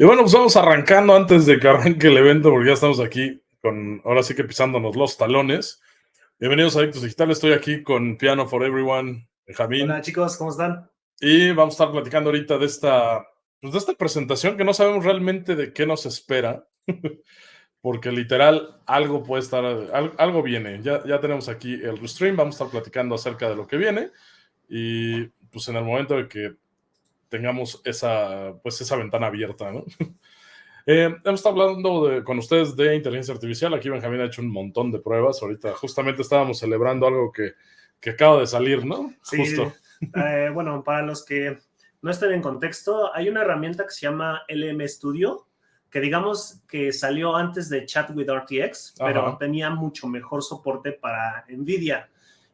Y bueno, pues vamos arrancando antes de que arranque el evento, porque ya estamos aquí con, ahora sí que pisándonos los talones. Bienvenidos a Adictos Digital, estoy aquí con Piano for Everyone, Benjamín. Hola chicos, ¿cómo están? Y vamos a estar platicando ahorita de esta presentación que no sabemos realmente de qué nos espera, porque literal algo puede estar, algo viene. Ya tenemos aquí el stream, vamos a estar platicando acerca de lo que viene y pues en el momento de que tengamos esa ventana abierta, ¿no? Hemos estado hablando con ustedes de inteligencia artificial. Aquí Benjamín ha hecho un montón de pruebas. Ahorita justamente estábamos celebrando algo que acaba de salir, ¿no? Sí, justo. Bueno, para los que no estén en contexto, hay una herramienta que se llama LM Studio, que digamos que salió antes de Chat with RTX, pero Ajá. tenía mucho mejor soporte para NVIDIA.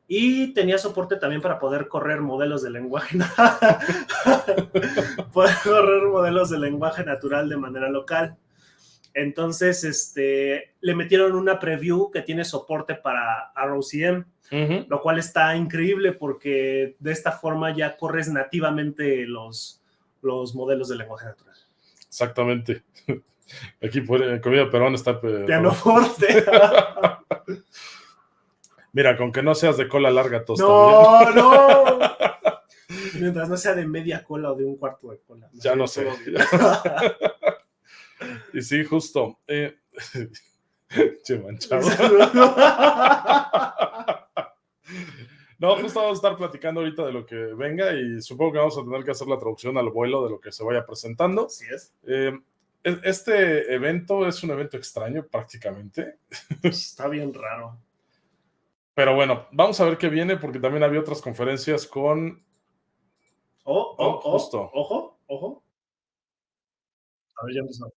Y tenía soporte también para poder correr modelos de lenguaje poder correr modelos de lenguaje natural de manera local. Entonces, le metieron una preview que tiene soporte para ROCm, lo cual está increíble porque de esta forma ya corres nativamente los modelos de lenguaje natural. Exactamente. Aquí comida peruana está... Pianoforte. Mira, con que no seas de cola larga, tosta. No. Mientras no sea de media cola o de un cuarto de cola. Ya no sé. Y sí, justo. Che, manchado. No, justo vamos a estar platicando ahorita de lo que venga y supongo que vamos a tener que hacer la traducción al vuelo de lo que se vaya presentando. Así es. Este evento es un evento extraño prácticamente. Está bien raro. Pero bueno, vamos a ver qué viene porque también había otras conferencias con... Justo. Ojo. A ver, ya empezó.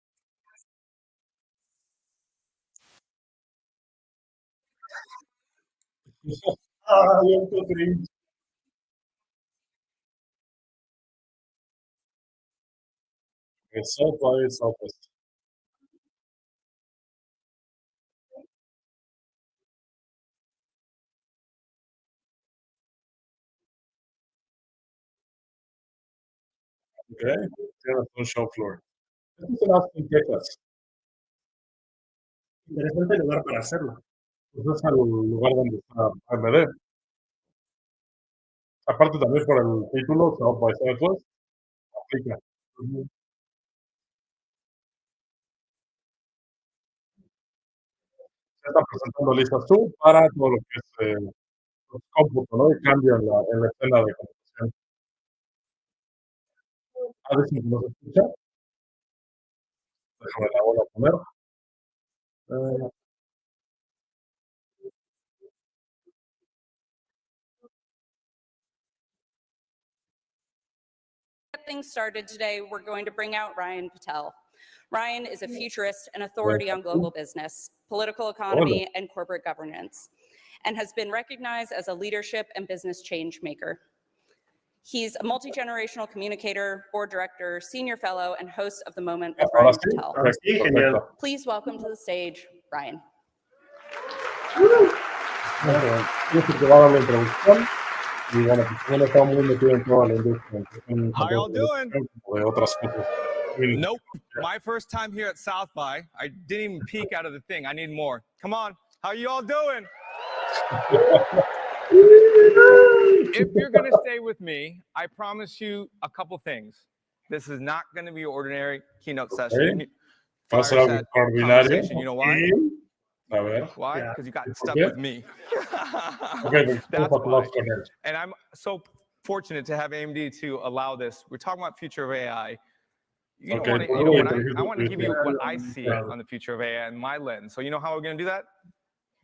Eso pues. Ok, tienes un show floor. Esto es en Austin, Texas. Interesante lugar para hacerlo. Pues es el lugar donde está AMD. Aparte también por el título, South by Southwest, aplica. Se están presentando listas tú para todo lo que es cómputo, ¿no? Y cambio en la escena de computación. A ver si nos escucha. Déjame la vuelvo a poner. Get things started today, we're going to bring out Ryan Patel. Ryan is a futurist and authority on global business, political economy, and corporate governance, and has been recognized as a leadership and business change maker. He's a multi-generational communicator, board director, senior fellow, and host of The Moment with Ryan Patel. Please welcome to the stage, Ryan. Y bueno, pues está muy metido en toda la industria. How y'all doing? De otras cosas. Nope. My first time here at South by. I didn't even peek out of the thing. I need more. Come on. How you all doing? If you're going to stay with me, I promise you a couple things. This is not going to be an ordinary keynote session. Fireside conversation. You know why? Why? Because you got stuck with me. That's why. And I'm so fortunate to have AMD to allow this. We're talking about future of AI. I want to give you what I see on the future of AI and my lens. So you know how we're going to do that?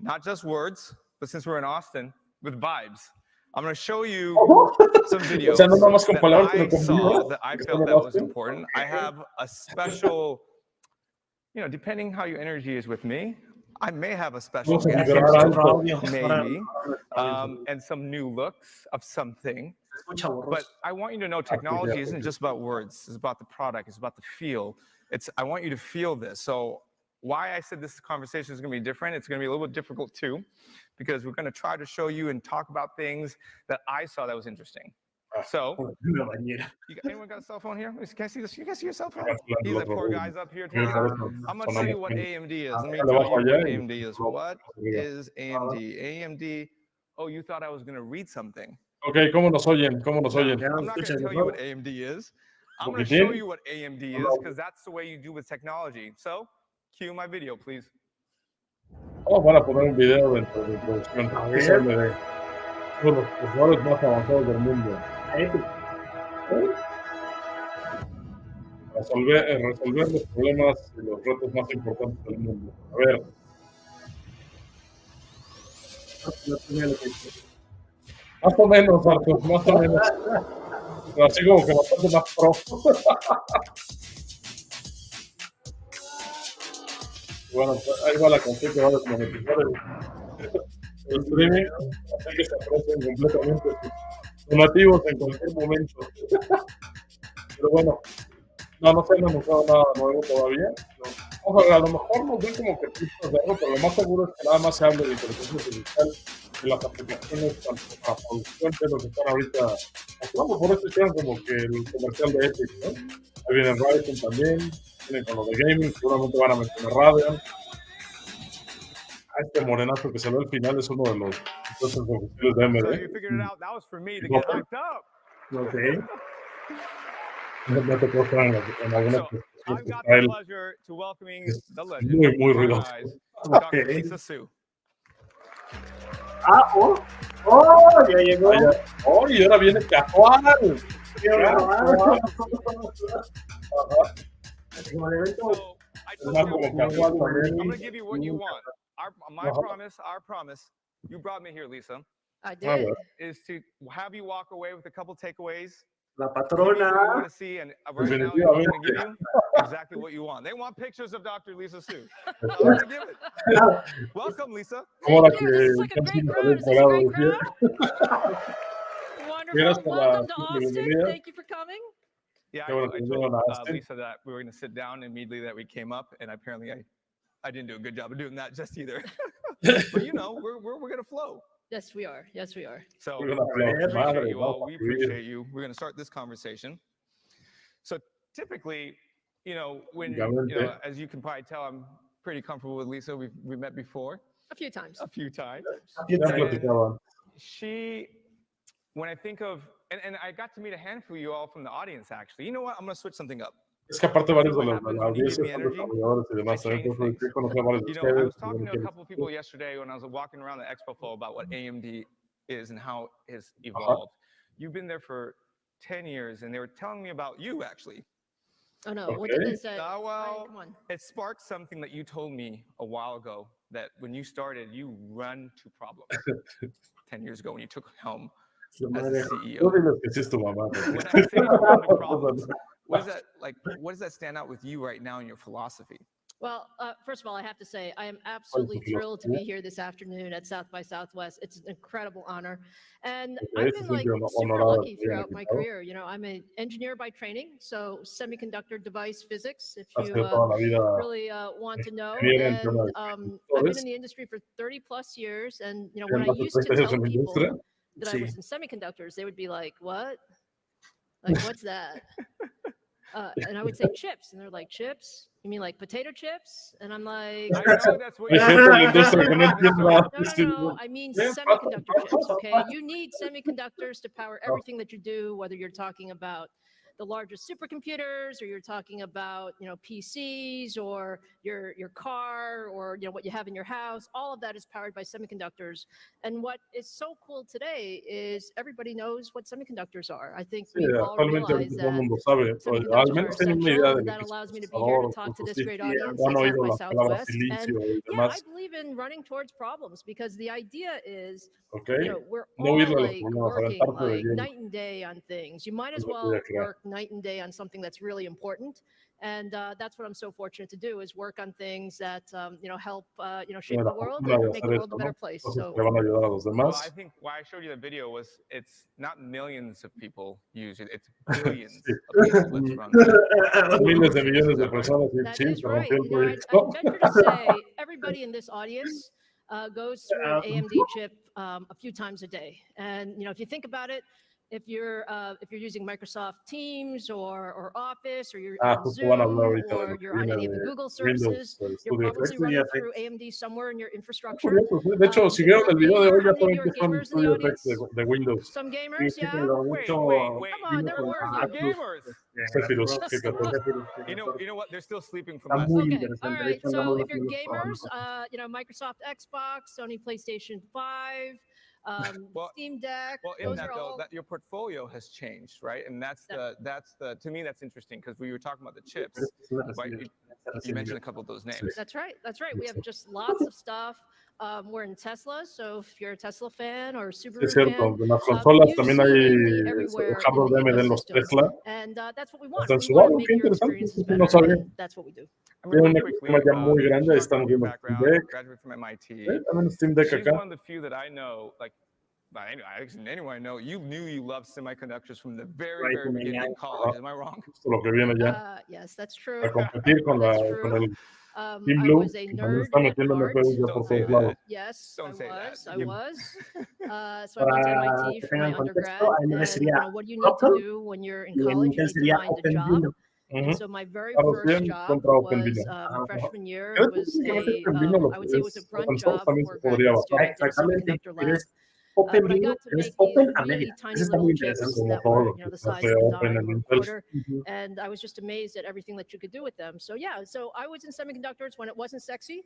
Not just words, but since we're in Austin, with vibes. I'm going to show you some videos that I saw that I felt that was important. I have a special, depending how your energy is with me, I may have a special guest, maybe, and some new looks of something. But I want you to know technology isn't just about words. It's about the product. It's about the feel. I want you to feel this. So why I said this conversation is going to be different, it's going to be a little bit difficult too, because we're going to try to show you and talk about things that I saw that was interesting. So, Una bañera. anyone got a cell phone here? Can I see this? You guys see your cell phone? These are poor guys up here. I'm going to tell you what AMD is. Let me tell you what AMD is. What is AMD? AMD. Oh, you thought I was going to read something. Ok, ¿cómo nos oyen? ¿Cómo nos oyen? I'm not going to tell you what AMD is. I'm going to show you what AMD is because that's the way you do with technology. So, cue my video, please. Vamos a poner un video dentro de introducción. Es AMD. Uno de los procesadores más avanzados del mundo. Resolver los problemas y los retos más importantes del mundo. A ver. Más o menos, Arthur, más o menos. Pero así como que bastante más pro. Bueno, ahí va la canción que va a desmonetizar el streaming, así que se aprecian completamente sus donativos en cualquier momento. Pero bueno, no se han anunciado nada nuevo todavía. Vamos a ver, a lo mejor nos ven como que pistas de algo, pero lo más seguro es que nada más se hable de inteligencia artificial, de las aplicaciones tanto para producción, que es lo que están ahorita mostrando. Por eso hicieron como que el comercial de Epic, ¿no? Ahí viene Ryzen también, vienen con lo de gaming, seguramente van a mencionar Radeon. Este morenazo que salió al final es uno de los oficiales de AMD. So you figured it out. That was for me to get hyped up. Okay. No te puedo estar en algunas I've got the pleasure to welcoming the legend, muy ruidoso. Dr. Lisa Su. Ya llegó. Y ahora viene casual. So I told you, I'm going to give you what you want. Our promise, you brought me here, Lisa. I did. Is to have you walk away with a couple takeaways. La patrona. You want to see, and right now I'm going to give you exactly what you want. They want pictures of Dr. Lisa Su. I'm going to give it. Welcome, Lisa. Thank you. This is like a great crowd. Is this a great crowd? Wonderful. Welcome to Austin. Thank you for coming. Yeah, I told Lisa that we were going to sit down immediately that we came up, and apparently I didn't do a good job of doing that just either. But you know, we're going to flow. Yes, we are. Yes, we are. So we appreciate you all. We appreciate you. We're going to start this conversation. So typically, you know, as you can probably tell, I'm pretty comfortable with Lisa. We met before. A few times. And she, when I think of, and I got to meet a handful of you all from the audience, actually. You know what? I'm going to switch something up. Es que aparte varios de la audiencia son desarrolladores y demás. I was talking to a couple of people yesterday when I was walking around the expo floor about what AMD is and how it's evolved. You've been there for 10 years, and they were telling me about you, actually. Oh, no. What did they say? Well, come on. It sparked something that you told me a while ago, that when you started, you run to problems. 10 years ago when you took helm as the CEO. When I say you run to problems, what does that stand out with you right now in your philosophy? Well, first of all, I have to say I am absolutely thrilled to be here this afternoon at South by Southwest. It's an incredible honor. And I've been like super lucky throughout my career. You know, I'm an engineer by training, so semiconductor device physics, if you really want to know. And I've been in the industry for 30 plus years. And, you know, when I used to tell people that I was in semiconductors, they would be like, what? Like, what's that? And I would say chips, and they're like, chips? You mean like potato chips? And I'm like, I know that's what you're No, I mean semiconductor chips, okay? You need semiconductors to power everything that you do, whether you're talking about the largest supercomputers, or you're talking about, you know, PCs, or your car, or, you know, what you have in your house. All of that is powered by semiconductors. And what is so cool today is everybody knows what semiconductors are. I think we all realize that semiconductors are essential. That allows me to be here to talk to this great audience at South by Southwest. And yeah, I believe in running towards problems, because the idea is, you know, we're all like working like night and day on things. You might as well work night and day on something that's really important. And that's what I'm so fortunate to do, is work on things that, you know, help, you know, shape the world and make the world a better place. So well, I think why I showed you the video was it's not millions of people use it, it's billions of people that's run it. That is right. You know, I venture to say everybody in this audience goes through an AMD chip a few times a day. And, you know, if you think about it, if you're using Microsoft Teams or Office, or you're Ah, on justo van a hablar Zoom, ahorita de or lo que you're on viene any of the de Google Windows services, you're Studio probably Effects. running through AMD somewhere in your infrastructure. Curioso, sí. De hecho, si vieron el video de hoy, ya How many saben of que you are son gamers in the Studio Effects audience? de Windows. Some Sí, gamers, sí, yeah? pero Wait, mucho Come on, there we're were a not few. gamers. Zephyrus, Just fíjate. You know what? They're still sleeping from Está last muy night. Okay, all interesante. De right. hecho, So andamos if you're haciendo gamers, trabajo. Microsoft Xbox, Sony PlayStation 5, Well, Steam Deck. Well, in Those that are though, all. that your portfolio has changed, right? And that's the to me that's interesting because we were talking about the chips, right? You mentioned a couple of those names. That's right. That's right. We have just lots of stuff. We're in Tesla, so if you're a Tesla fan or a Sí, Subaru es cierto. fan, En las consolas you también see hay AMD everywhere hardware de in the AMD en los ecosystem. Tesla. And that's what we want. Hasta en We su want to auto, make qué your interesante. experiences Eso sí better, no sabía. and that's what we do. I Tiene mean, una real quickly, sistema ya muy grande. Ahí talk estamos about your viendo el Steam background, Deck. graduated from MIT. También el Steam Deck She's acá. one of the few that I know, like, anyone I know, you knew you loved semiconductors from the very, very beginning in college. Am I wrong? Justo lo que viene ya. Yes, that's true. A competir con That's con true. el Team I Blue, was a que también nerd está at metiéndole heart. juegos ya Don't por say todos lados. that. Yes, Don't say that. I Yeah. was. So I went to Para MIT que for my tengan undergrad. contexto, And AMD sería what do you need to Apple do when you're in y en college? You Intel need to sería find a OpenVINO. job. And Ujú. so my very Claro, first bien job contra OpenVINO. was Ajá. freshman year. Creo It que was técnicamente a, OpenVINO lo I would que say it was a es grunt open source job también for se a podría graduate basar. student in a Exactamente. semiconductor lab. Tienes But I OpenVINO, got to tienes make these Open a really media. tiny Eso está little muy chips interesante. Como that todo were, lo que the se size hace of a Open dime en or a Intel. quarter. And I was just amazed at everything that you could do with them. So yeah, so I was in semiconductors when it wasn't sexy.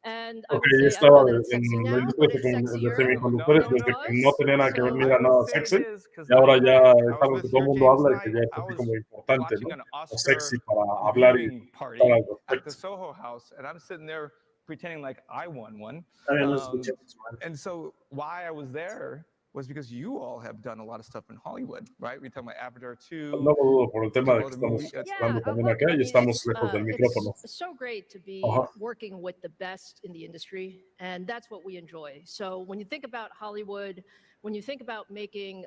And I Ok, would yo say, I don't know estaba that it's sexy en la now, industria but it's sexier de semiconductores than it desde que no was. tenía nada que ver So ni I era would nada say it sexy. is because Y ahora last ya night es I was algo que with todo el your mundo games habla y que night. ya es I así was como importante, watching ¿no? an O sexy Oscar para hablar y viewing party estar al at the respecto. Soho House, and I'm sitting there pretending like I won one. Todavía no escuché visual. And so why I was there was because you all have done a lot of stuff in Hollywood, right? We're talking about Avatar 2. No dudo por el tema de que other estamos movie- hablando también look, acá I y mean, estamos lejos del micrófono. it's so great to be Ajá. working with the best in the industry, and that's what we enjoy. So when you think about Hollywood, when you think about making,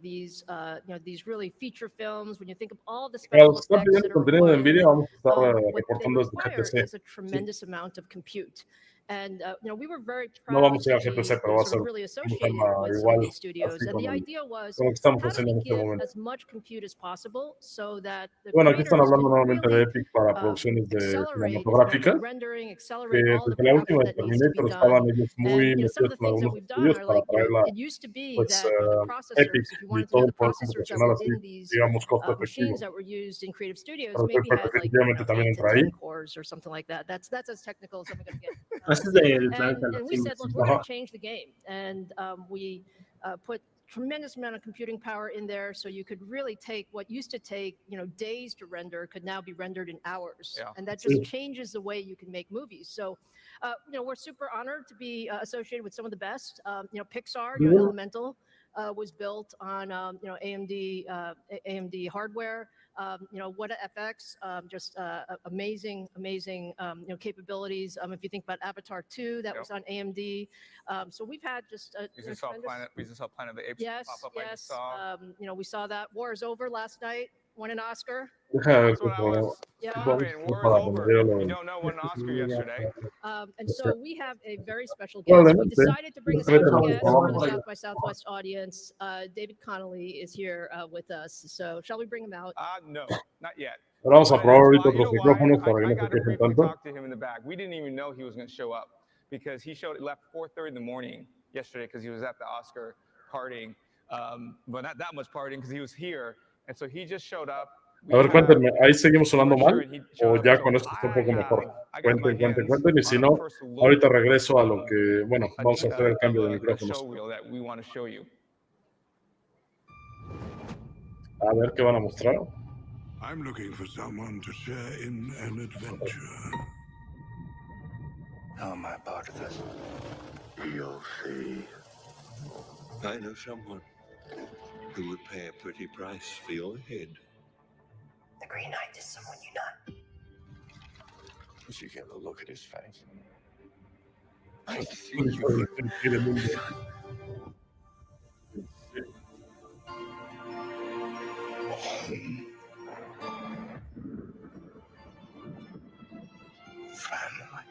these really feature films, when you think of all the Para special los que están effects pidiendo that are contenido de required, NVIDIA, vamos a estar what they reportando desde require GTC. is a tremendous amount of compute. And we were very No proud vamos a ir a to be GTC, pero va a sort ser of really un associated tema with some igual, of these studios. así And con the el, idea was, con lo que estamos how do haciendo we en este give momento. as much compute as possible so that the Bueno, aquí están creators hablando can nuevamente de really Epic para producciones de accelerate cinematográficas, the rendering, que accelerate all the desde la última production de that needs to be Terminator done. estaban ellos muy And some of metidos the con things that algunos we've done estudios are para like, traerla, it used to be pues, that the Epic processors, if you y wanted to todo know el the poder processors that computacional were así, in these digamos, costo efectivo. machines that were used in creative studios, Pero maybe had like definitivamente también 8 to entra ahí. 10 cores or something like that. That's as technical as I'm going to get. Este es del planeta de And los we said, simios. look, we're going to change the game. And we put tremendous amount of computing power in there, so you could really take what used to take days to render could now be rendered in hours. Yeah. And that just changes the way you can make movies. So we're super honored to be associated with some of the best. Pixar, Elemental was built on AMD hardware. What FX, just amazing capabilities. If you think about Avatar 2, that was on AMD. So we've had just a We just saw Planet of the Apes yes, pop up. yes. We saw that. War is Over last night. Won an Oscar. Deja ver That's what I was Yeah. celebrating. War is para over. cuando veo You lo don't know, won an Oscar yesterday. And so we have a very special guest. We Probablemente. decided to bring a special guest for the South by Southwest audience. David Connolly is here with us. So shall we bring him out? No, not yet. Ahora vamos a But probar it's ahorita why- you otros know why? micrófonos para que I no se got to quejen briefly tanto. talk to him in the back. We didn't even know he was going to show up because he left 4:30 in the morning yesterday because he was at the Oscar partying. But not that much partying because he was here. And so he just showed up. A ver, cuéntenme, ¿ahí seguimos sonando mal? ¿O ya con esto está un poco mejor? Cuenten, y si no, ahorita regreso a lo que, bueno, vamos a hacer el cambio de micrófonos. A ver qué van a mostrar. I'm looking for someone to share in an adventure. How am I part of this? You'll see. I know someone who would pay a pretty price for your head. The Green Knight is someone you know. Did you get a look at his face? I see you. Family.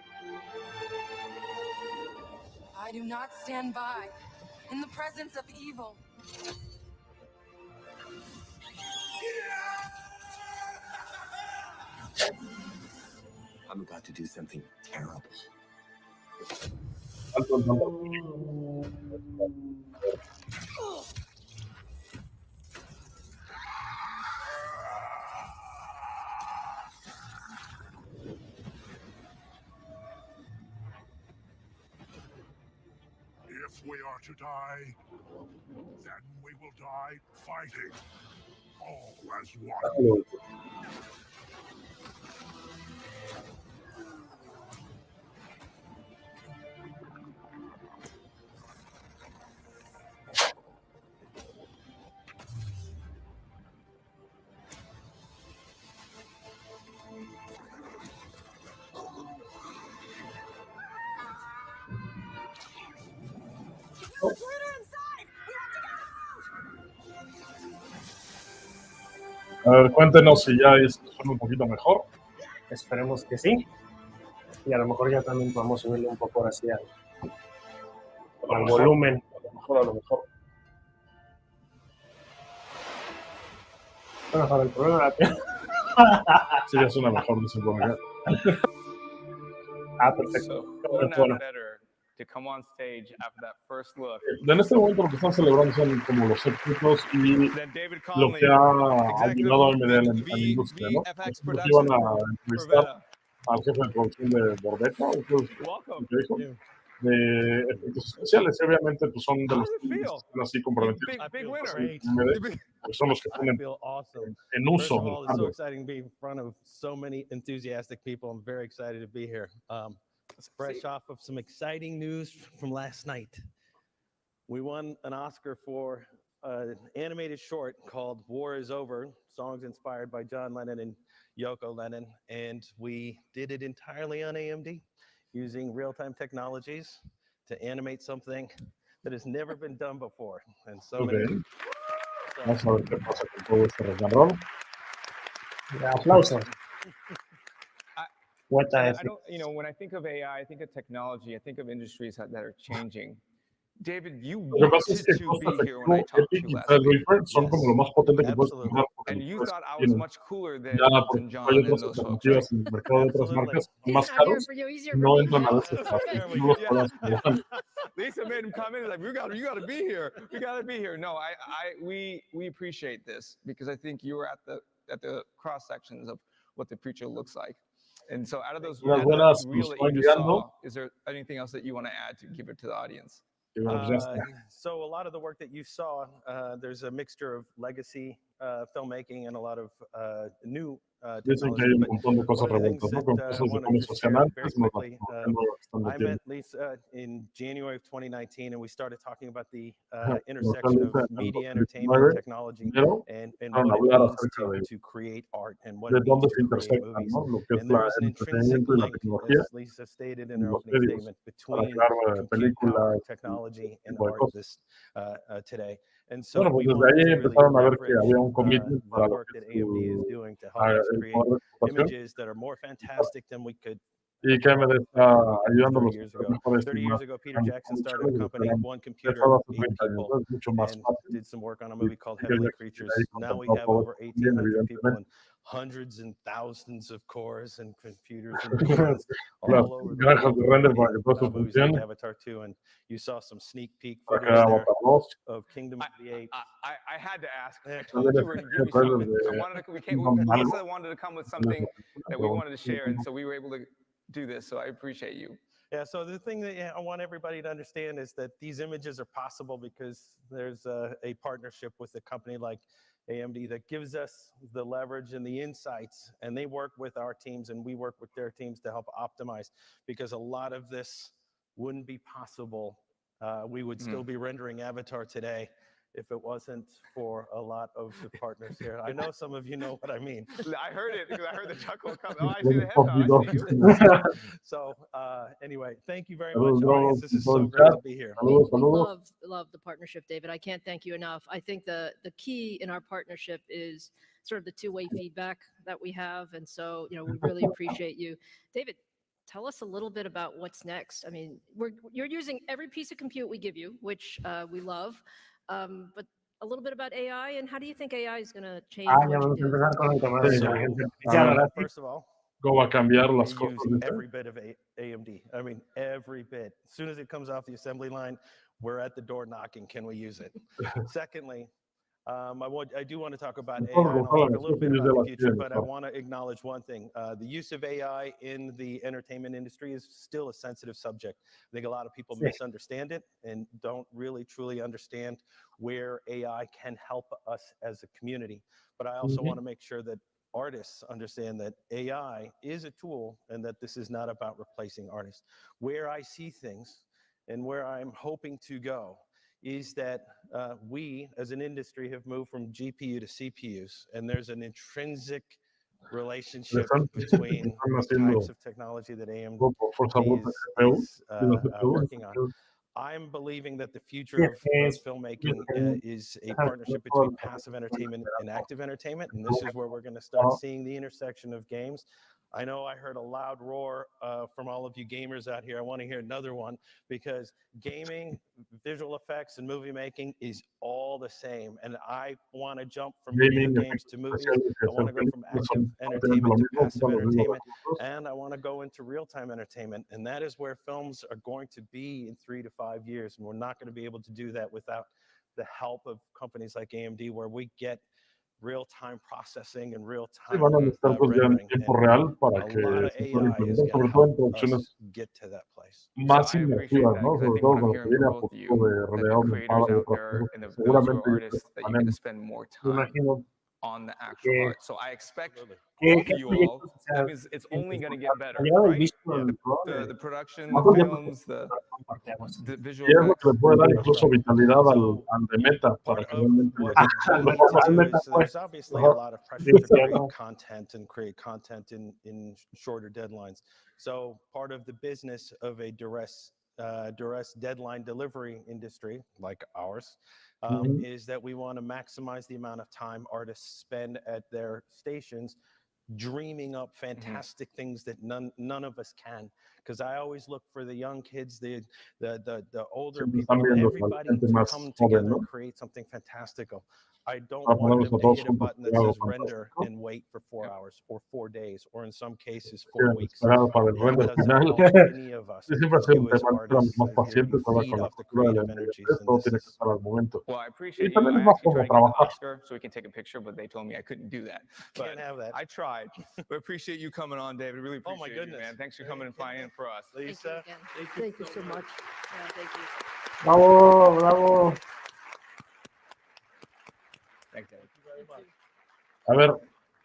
I do not stand by in the presence of evil. I'm about to do something terrible. If we are to die, then we will die fighting, all as one. A ver, cuéntenos si ya suena un poquito mejor. Esperemos que sí. Y a lo mejor ya también podemos subirle un poco ahora sí al volumen. A lo mejor. Bueno, el problema Sí, ya suena mejor, dice por acá. Perfecto. Bueno. To come on stage after that first look. En este momento lo que están celebrando son como los éxitos y lo que ha ayudado a AMD en la industria, ¿no? Nos iban a entrevistar al jefe de producción de Bordeta, de efectos especiales, y obviamente pues son de los que están así comprometidos, que son los que ponen en uso el hardware. So many enthusiastic people. I'm very excited to be here. Fresh off of some exciting news from last night. We won an Oscar for an animated short called War is Over, songs inspired by John Lennon and Yoko Lennon, and we did it entirely on AMD using real-time technologies to animate something that has never been done before. And so Vamos a ver qué pasa con todo este rock and roll. Aplausos. I don't, when I think of AI, I think of technology, I think of industries that are changing. David, you wanted to be here when I talked to you last week. Son como lo más potente que puedes comprar. And you thought I was much cooler than John and those folks, right? En el mercado de otras marcas más caros, no entran a veces. No los podemos probar. Lisa made him come in like, you gotta be here. We gotta be here. No, we appreciate this because I think you were at the cross sections of what the future looks like. And so out of those reel that you just saw, is there anything else that you want to add to give it to the audience? So a lot of the work that you saw, there's a mixture of legacy filmmaking and a lot of new Dicen que hay un montón de cosas revueltas, ¿no? Con cosas de cómo se hacían antes, I met in January of 2019, and we started talking about the intersection of media, entertainment, technology, and what it means to create art and what it means to create movies. And there was an intrinsic link, as Lisa stated in her opening statement, between compute power, technology, and art today. And so we wanted to really leverage the work that AMD is doing to help us create images that are more fantastic than we could. Y que me está ayudando los 30 years ago, Peter Jackson started a company, one computer, 8 people, and did some work on a movie called Heavenly Creatures. Now we have over 1,800 people and hundreds and thousands of cores and computers and all over the movies like Avatar 2, and you saw some sneak peek footage there of Kingdom of the Apes. I had to ask. I told you we were going to give you something. Lisa wanted to come with something that we wanted to share, and so we were able to do this, so I appreciate you. Yeah, so the thing that I want everybody to understand is that these images are possible because there's a partnership with a company like AMD that gives us the leverage and the insights, and they work with our teams and we work with their teams to help optimize, because a lot of this wouldn't be possible. We would still be rendering Avatar today if it wasn't for a lot of the partners here. I know some of you know what I mean. I heard it because I heard the chuckle come. Oh, I see the head nod. I see you. So anyway, thank you very much, audience. This is so great to be here. We love the partnership, David. I can't thank you enough. I think the key in our partnership is sort of the two-way feedback that we have. And so, we really appreciate you. David, tell us a little bit about what's next. I mean, you're using every piece of compute we give you, which we love. But a little bit about AI and how do you think AI is going to change Ya what you vamos a do? empezar con el tema de Sí. inteligencia artificial. Ahora sí. First of all, ¿Cómo va a cambiar we las use cosas? ¿Dice? every bit of AMD. I mean, every bit. As soon as it comes off the assembly line, we're at the door knocking. Can we use it? Secondly, I do want to talk about AI, and I'll talk a little bit about the future, but I want to acknowledge one thing. The use of AI in the entertainment industry is still a sensitive subject. I think a lot of people misunderstand it and don't really truly understand where AI can help us as a community. But I also want to make sure that artists understand that AI is a tool and that this is not about replacing artists. Where I see things and where I'm hoping to go is that we as an industry have moved from GPU to CPUs, and there's an intrinsic relationship between the types of technology that AMD is working on. I'm believing that the future of filmmaking is a partnership between passive entertainment and active entertainment, and this is where we're going to start seeing the intersection of games. I know I heard a loud roar from all of you gamers out here. I want to hear another one, because gaming, visual effects, and movie making is all the same. And I want to jump from video games to movies. I want to go from active entertainment to passive entertainment. And I want to go into real-time entertainment. And that is where films are going to be in 3 to 5 years. And we're not going to be able to do that without the help of companies like AMD, where we get real-time processing and real-time rendering. Tiempo real para que se pueda implementar, sobre todo en producciones más inmersivas, ¿no? Sobre todo con lo que viene a futuro de realidad aumentada y otras cosas. Seguramente tenemos. Me imagino on the actual art. So I expect all of you all, that means it's only going to get better, right? The production, the films, the visual effects. Le puede dar incluso vitalidad al de Meta para que realmente there's obviously a lot of pressure to create content and create content in shorter deadlines. So part of the business of a duress deadline delivery industry like ours is that we want to maximize the amount of time artists spend at their stations dreaming up fantastic things that none of us can. Because I always look for the young kids, the older people, everybody to come together and create something fantastical. I don't want them to hit a button that says render and wait for 4 hours or 4 days, or in some cases 4 weeks. That doesn't help any of us. You as artists, feed off the creative energies. Well, I appreciate you. I actually tried to get the Oscar so we can take a picture, but they told me I couldn't do that. Can't have that. I tried. But appreciate you coming on, David. Really appreciate you, man. Thanks for coming and flying in for us. Lisa, thank you so much. Yeah, thank you. Bravo, bravo. A ver,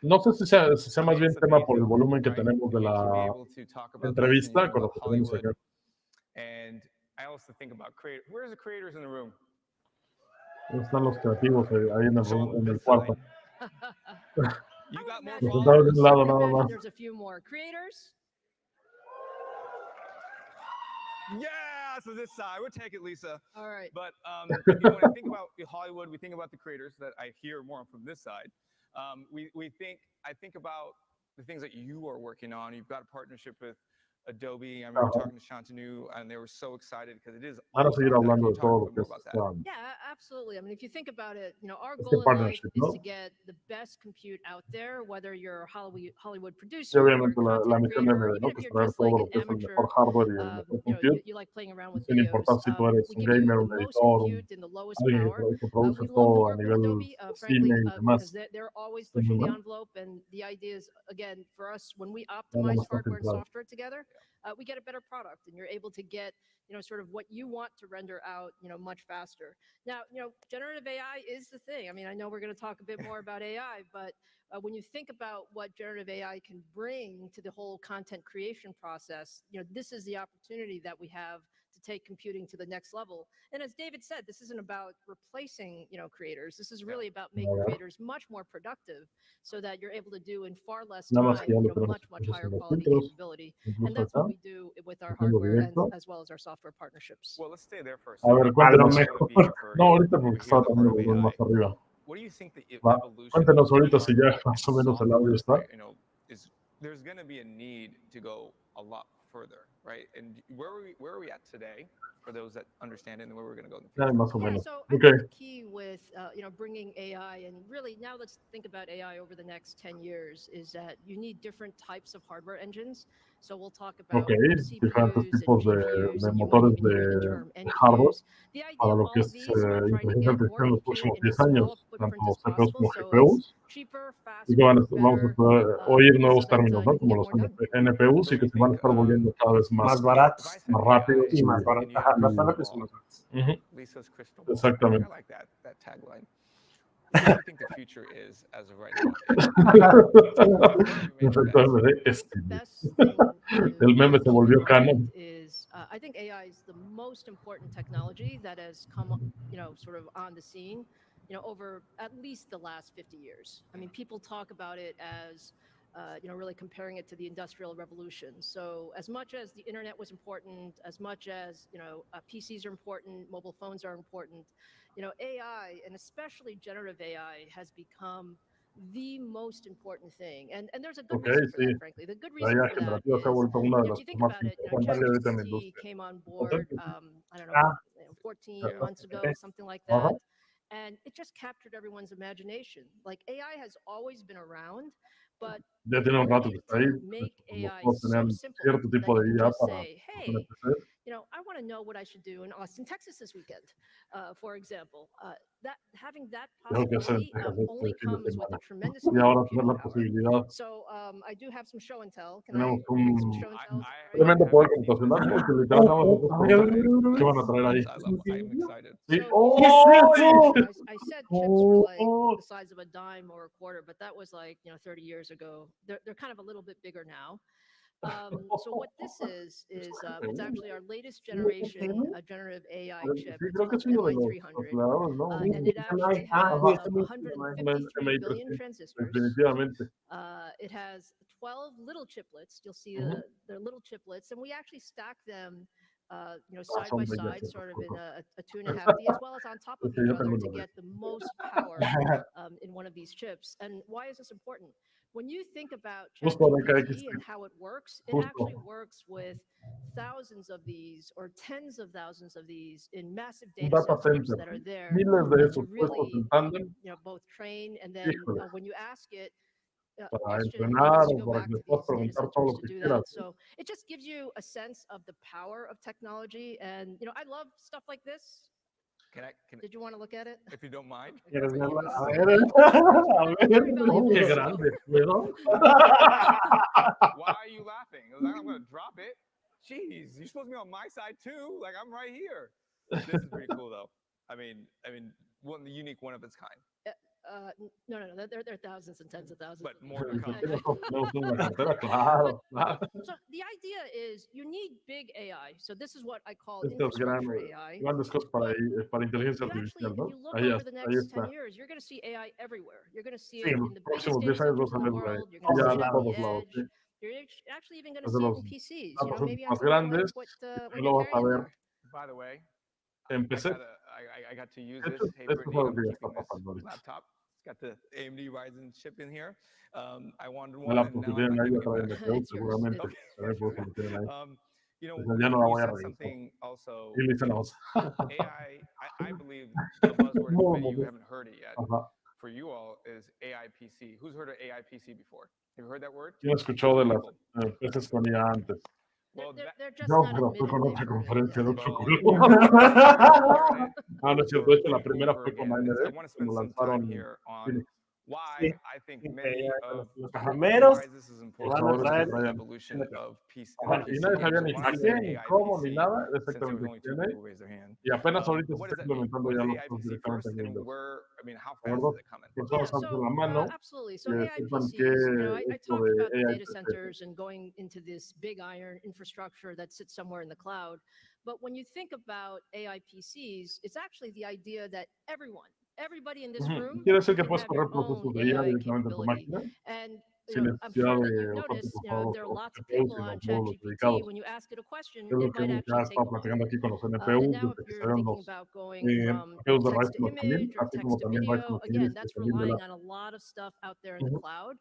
no sé si sea más bien tema por el volumen que tenemos de la entrevista con lo que tenemos acá. And I also think about where's the creators in the room? Están los creativos ahí en el cuarto. You got more Sentados de un lado nada más. There's a few more creators. Yeah, so this side, we'll take it, Lisa. All right. But when I think about Hollywood, we think about the creators that I hear more from this side. I think about the things that you are working on. You've got a partnership with Adobe. I remember talking to Shantanu, and they were so excited because it is. Ahora seguir hablando de todo lo que es. Yeah, absolutely. I mean, if you think about it, our goal in life is to get the best compute out there, whether you're a Hollywood producer, obviamente la misión de MD, ¿no? Que es traer todo lo que es el mejor hardware y el mejor compute. You like playing around with sin importar si tú eres un gamer, un editor, alguien que produce todo a nivel cine y demás. They're always pushing the envelope, and the idea is, again, for us, when we optimize hardware and software together, we get a better product, and you're able to get, sort of what you want to render out, much faster. Now, generative AI is the thing. I mean, I know we're going to talk a bit more about AI, but when you think about what generative AI can bring to the whole content creation process, this is the opportunity that we have to take computing to the next level. And as David said, this isn't about replacing, creators. This is really about making creators much more productive, so that you're able to do in far less time, much higher quality capability. And that's what we do with our hardware and as well as our software partnerships. Well, let's stay there first. A ver, cuéntanos. No, ahorita porque está también más arriba. What do you think the evolution? Cuéntanos ahorita si ya más o menos el audio está. There's going to be a need to go a lot further right? And where are we at today, for those that understand it, and where we're going to go in the future? Más o Yeah, menos. so I Okay. think the key with bringing AI, and really now let's think about AI over the next 10 years, is that you need different types of hardware engines. So we'll talk about Okay, diferentes CPUs tipos and GPUs, de and you might motores even hear the de term hardware NPUs. The idea para of lo all que of es these are trying to inteligencia get more artificial en los compute próximos in 10 as small años, footprint tanto as CPUs possible. como So GPUs. it's cheaper, Y que faster, vamos a better, oír so nuevos that términos, you ¿no? can Como get los more done. NPUs y que se van a estar volviendo cada vez más más baratos más rápidos y más baratos. Ajá, más baratos y más baratos. Ujú. Lisa's crystal ball. Exactamente. I like that tagline. What do you think the future is as of right now? Efectivamente, I think the best thing to el meme se keep volvió in canon. mind is I think AI is the most important technology that has come, sort of on the scene, over at least the last 50 years. I mean, people talk about it as, really comparing it to the Industrial Revolution. So as much as the internet was important, as much as, PCs are important, mobile phones are important, AI, and especially generative AI, has become the most important thing. And there's a good Okay, reason for sí. that, frankly. The good La reason IA for that generativa se ha is, vuelto una de if las you think más about it, importantes ahorita en la ChatGPT industria. came on board, I don't know, Ah. 14 months ago, something like Ajá. that. And it just captured everyone's imagination. Like, AI has always been around, but Ya tiene un rato que está ahí. make Los AI juegos so tenían simple cierto that tipo you de can IA just para say, los hey, NPCs. I want to know what I should do in Austin, Texas this weekend, for example. That having that Tengo que hacer en possibility Texas only este fin de comes with a semana. tremendous Y amount ahora of tener computing la power. posibilidad. So I do have some show and tell. Can Tenemos I bring some un show and tell? tremendo poder computacional, porque literal nada más nosotros preguntamos qué van a traer ahí. I'm excited. Sí. So ¡Oh! I said chips were like the size of a dime or a quarter, but that was like 30 years ago. They're kind of a little bit bigger now. So what this is it's actually our latest generation generative AI chip. Sí, It's creo que called es uno de los MI300. aceleradores, ¿no? And it actually has Ajá. 153 billion transistors. Definitivamente. It has 12 little chiplets. You'll see they're little chiplets, and we actually stack them, side by side, sort of in a 2.5D, as well as on top of each other to get the most power in one of these chips. And why is this important? When you think about ChatGPT and how it works, it actually works with thousands of these or tens of thousands of these in massive data centers that are there to really, both train and then when you ask it para question, entrenar to o go para back que to le puedas these data preguntar todo lo centers to que do quieras. that. So it just gives you a sense of the power of technology. And, I love stuff like this. Did you want to look at it? If you don't mind. ¿Quieres verla? A ver. Qué grande, ¿no? Why are you laughing? I'm going to drop it. Jeez, you're supposed to be on my side too. Like, I'm right here. This is pretty cool, though. I mean, one unique, one of its kind. No. There are thousands and tens of thousands. But more to come. So the idea is you need big AI. So this is what I call Estas infrastructure AI. grandes cosas para inteligencia artificial, ¿no? If you look Ahí over the está. next 10 years, you're going to see AI everywhere. You're going to see Sí, it en in los the biggest próximos data 10 años centers in the vamos a ver world. You're going to see it en on todos the lados. edge. Sí. You're actually even going to Desde see it los in PCs. datos Maybe on más something grandes, like what lo vas a you're ver. carrying there. By the way, Empecé. I got to use Esto this. Hey, es Brittany, algo I'm que ya está keeping this pasando ahorita. laptop. It's got the AMD Ryzen chip in here. I wanted La one, and laptop now que I'm tienen not ahí giving atrás it de back. CPU, seguramente. Se ve que lo tienen ahí. Ya no la You voy a said regresar. something also. Y le hice la voz. AI, I believe the buzzword, maybe you haven't heard it yet, Ajá. for you all, is AI PC. Who's heard of AI PC before? Have you heard that word? ¿Quién escuchó de las PCs con IA antes? Well, They're just No, not pero fue con admitting otra they've heard it conferencia yet. de otro Well, culo. No es cierto. De hecho, la primera over fue con again. I AMD. want to Cuando spend some time lanzaron here on Phoenix. why I think many of los Ajá. primeros why this is que important van a Los traer que traían. evolution of PC, Ajá, y nadie sabía ni para qué, ni cómo, ni nada, since there was exactamente only two quién es. people raise their hand. Y apenas ahorita se What está does that mean? implementando What ya is los AI dos PC directamente first, en and Windows. where? I mean, how ¿De fast acuerdo? is it coming? Personas Yeah, alzan la mano. absolutely. So que AI sepan PCs, que I esto talked de about the AI data PC. centers and going into this big iron infrastructure that sits somewhere in the cloud. But when you think about AI PCs, it's actually the idea that everybody in this room Quiere decir que can puedes have correr your own procesos de IA AI directamente en tu capability. máquina. And Sin I'm necesidad sure that de you've usar tu noticed, procesador there are o lots of CPU, people sino on módulos ChatGPT. dedicados. When you ask it a question, Es lo it que might ya actually take estaba a while. platicando aquí con los And NPUs, now desde if que you're salieron thinking los about going from GPUs de text Ryzen to 8000, image or así text como to también video, Ryzen 8000 again, que that's también de relying la... on a lot of stuff out there in the cloud.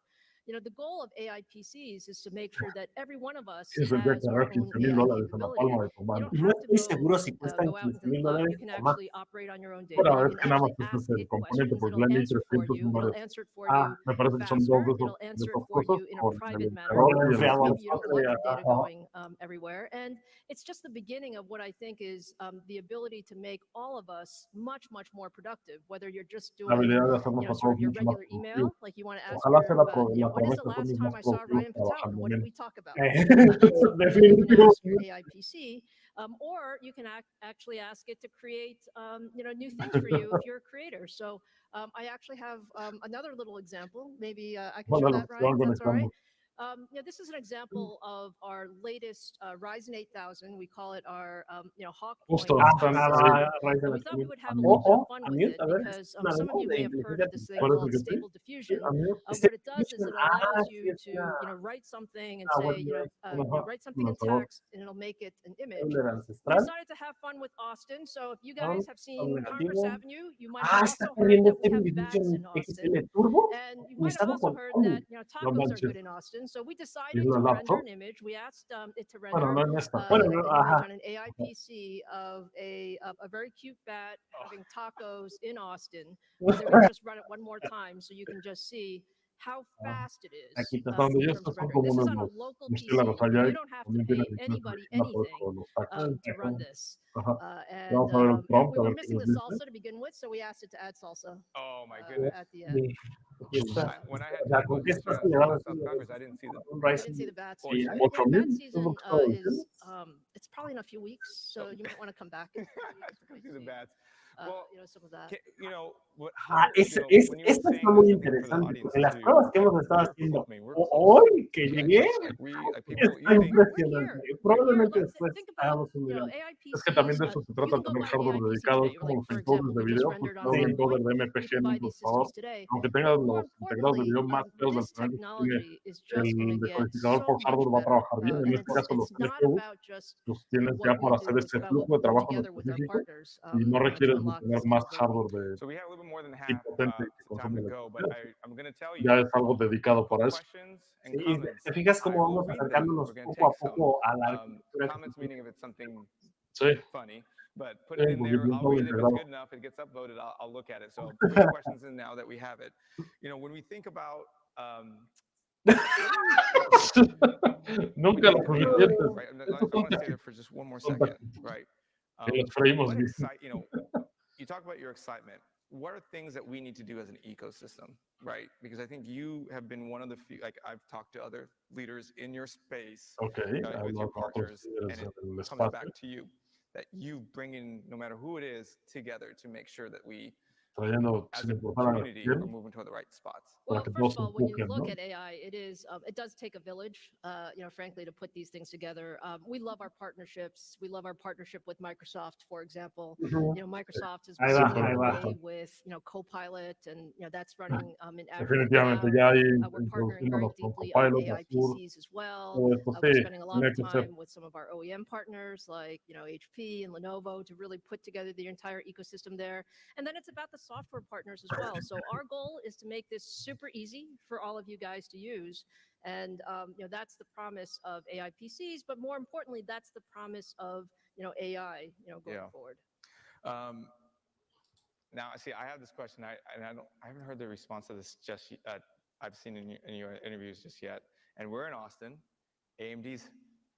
the goal of AI PCs is to make sure that every one of us Sí, has tendría que our ganar own 15,000 AI dólares en la capability. palma de tu You mano. don't No have to estoy seguro si go cuestan out into the 15,000 cloud. dólares You can o más. actually operate on your own data. Bueno, You es can que nada más actually es ask el it componente, questions. pues It'll le answer for 300 you. It'll dólares. answer it for Ah, you Me parece que son faster. dos It'll answer it dos for cosas you in a con el private manner. interador y el So Veamos, maybe you don't ok, want your data ajá. going everywhere. And it's just the beginning of what I think is the ability to make all of us much, much more productive, whether you're just la doing, habilidad de hacernos a sort todos of your mucho más regular productivos. email, like you want to ask Ojalá sea your, la when is promesa the de last somos time más I saw productivos Ryan Patel? trabajando What did menos. we talk about? That's something that you can Definitivo. ask your AI PC, or you can actually ask it to create, new things for you if you're a creator. So I actually have another little example. Maybe I can show Bueno, that, Ryan, if that's all right. conectando. This is an example of our latest Ryzen 8000. We call it our, Hawk Justo Point están processor. ahí. And we thought we would have a little bit of fun with it because una some of demo you de may have heard inteligencia of this thing Parece called que sí. stable diffusion. Amigos, What it does is it allows sí, you es to, una, write something and bueno, say, ajá, write something in lanzador. text and it'll make it an image. Euler We ancestral. decided to have fun with Austin. So if you guys have seen negativo. Congress Avenue, you might Ah, have está also heard corriendo that we Stable have bats Diffusion in Austin. XL Turbo. And you might have Utilizado also con heard Omni. that No tacos are manches. good in Austin. So we ¿Y decided la to render laptop? an image. We asked it to Bueno, render no en esta. Bueno, an no, image ajá. on an AI PC of a very cute bat having tacos in Austin. They would just run it one more time so you can just see how fast it is Aquí está. Donde in ya terms of estos son rendering. como This is unos on a local PC. murciélagos allá You y don't have to también pay tienen anybody una cosa anything con los tacos. to run this. Ajá. And, Vamos a ver el and prompt, we a were ver qué missing nos the dice. salsa to begin with, so we asked it to add salsa Oh my goodness. at the end. Aquí está. When I had O sea, talked ¿con about qué this estás yesterday llevando on South Congress, I didn't see the un You Ryzen? didn't see the bats. Sí, Yeah, 8,000, bat es season lo que estaba is diciendo. it's probably in a few weeks, so you might want to come back. I see the bats. Well, Some of that. when you were Esto saying está muy this, I think for the interesante, audience porque las too, pruebas que hemos estado we're haciendo we're close. hoy que Like, llegué, people, está you think impresionante. Probablemente Let's después think about, hagamos un video. AI PCs. Es que también de eso se You trata, can go tener buy an hardware AI PC dedicado. today. Es como los For editores example, de we just video, pues rendered on un Sí. encoder Semiconductors. de You MPG can en buy un these procesador. systems today. Aunque tengas More los integrados de importantly, video más feos del this planeta, technology is just el going to get decodificador so por much hardware va a better. trabajar bien. En And este caso, los it's not NPUs, about just pues tienes what ya we para do, hacer it's este about what flujo de we do trabajo en together with our específico partners. y no To requieres unlock tener this más capability. hardware de so. We have a little bit more than half y potente que some time consume to go, but electricidad. I'm going to tell Ya you. es algo dedicado Put para eso. questions and Sí, y comments. te fijas I cómo will vamos read them. acercándonos We're going to poco a take some poco a la arquitectura. comments, meaning if it's something Sí. funny, but put Sí, it in porque there. bien I'll todo read it. If it's integrado. good enough, it gets upvoted. I'll look at it. So put your questions in now that we have it. When we think about Nunca lo right, suficiente. I want to stay there for just one more second, right? Que los freímos What bien. you talk about your excitement. What are things that we need to do as an ecosystem, right? Because I think you have been one of the few, like I've talked to other leaders in your space, Okay, with your partners, and it comes back to you, that you bring in, no matter who it is, together to make sure that we, trayendo as sin a importar a community, quién, are moving toward the right spots. para Well, que first todos of se all, when you enfoquen, look ¿no? at AI, it does take a village, frankly, to put these things together. We love our partnerships. We love our partnership with Microsoft, for example. Microsoft has been leading the way with, Copilot, and that's running in Azure Definitivamente now. ya ahí We're partnering very introduciéndonos con deeply on Copilot, AI Azure, PCs as well. todo esto We're sí, spending a lot tiene of que ser. time with some of our OEM partners like, HP and Lenovo to really put together the entire ecosystem there. And then it's about the software partners as well. So our goal is to make this super easy for all of you guys to use. And, that's the promise of AI PCs, but more importantly, that's the promise of, AI, going forward. Now, see, I have this question, I haven't heard the response to this just yet. I've seen in your interviews just yet. And we're in Austin. AMD's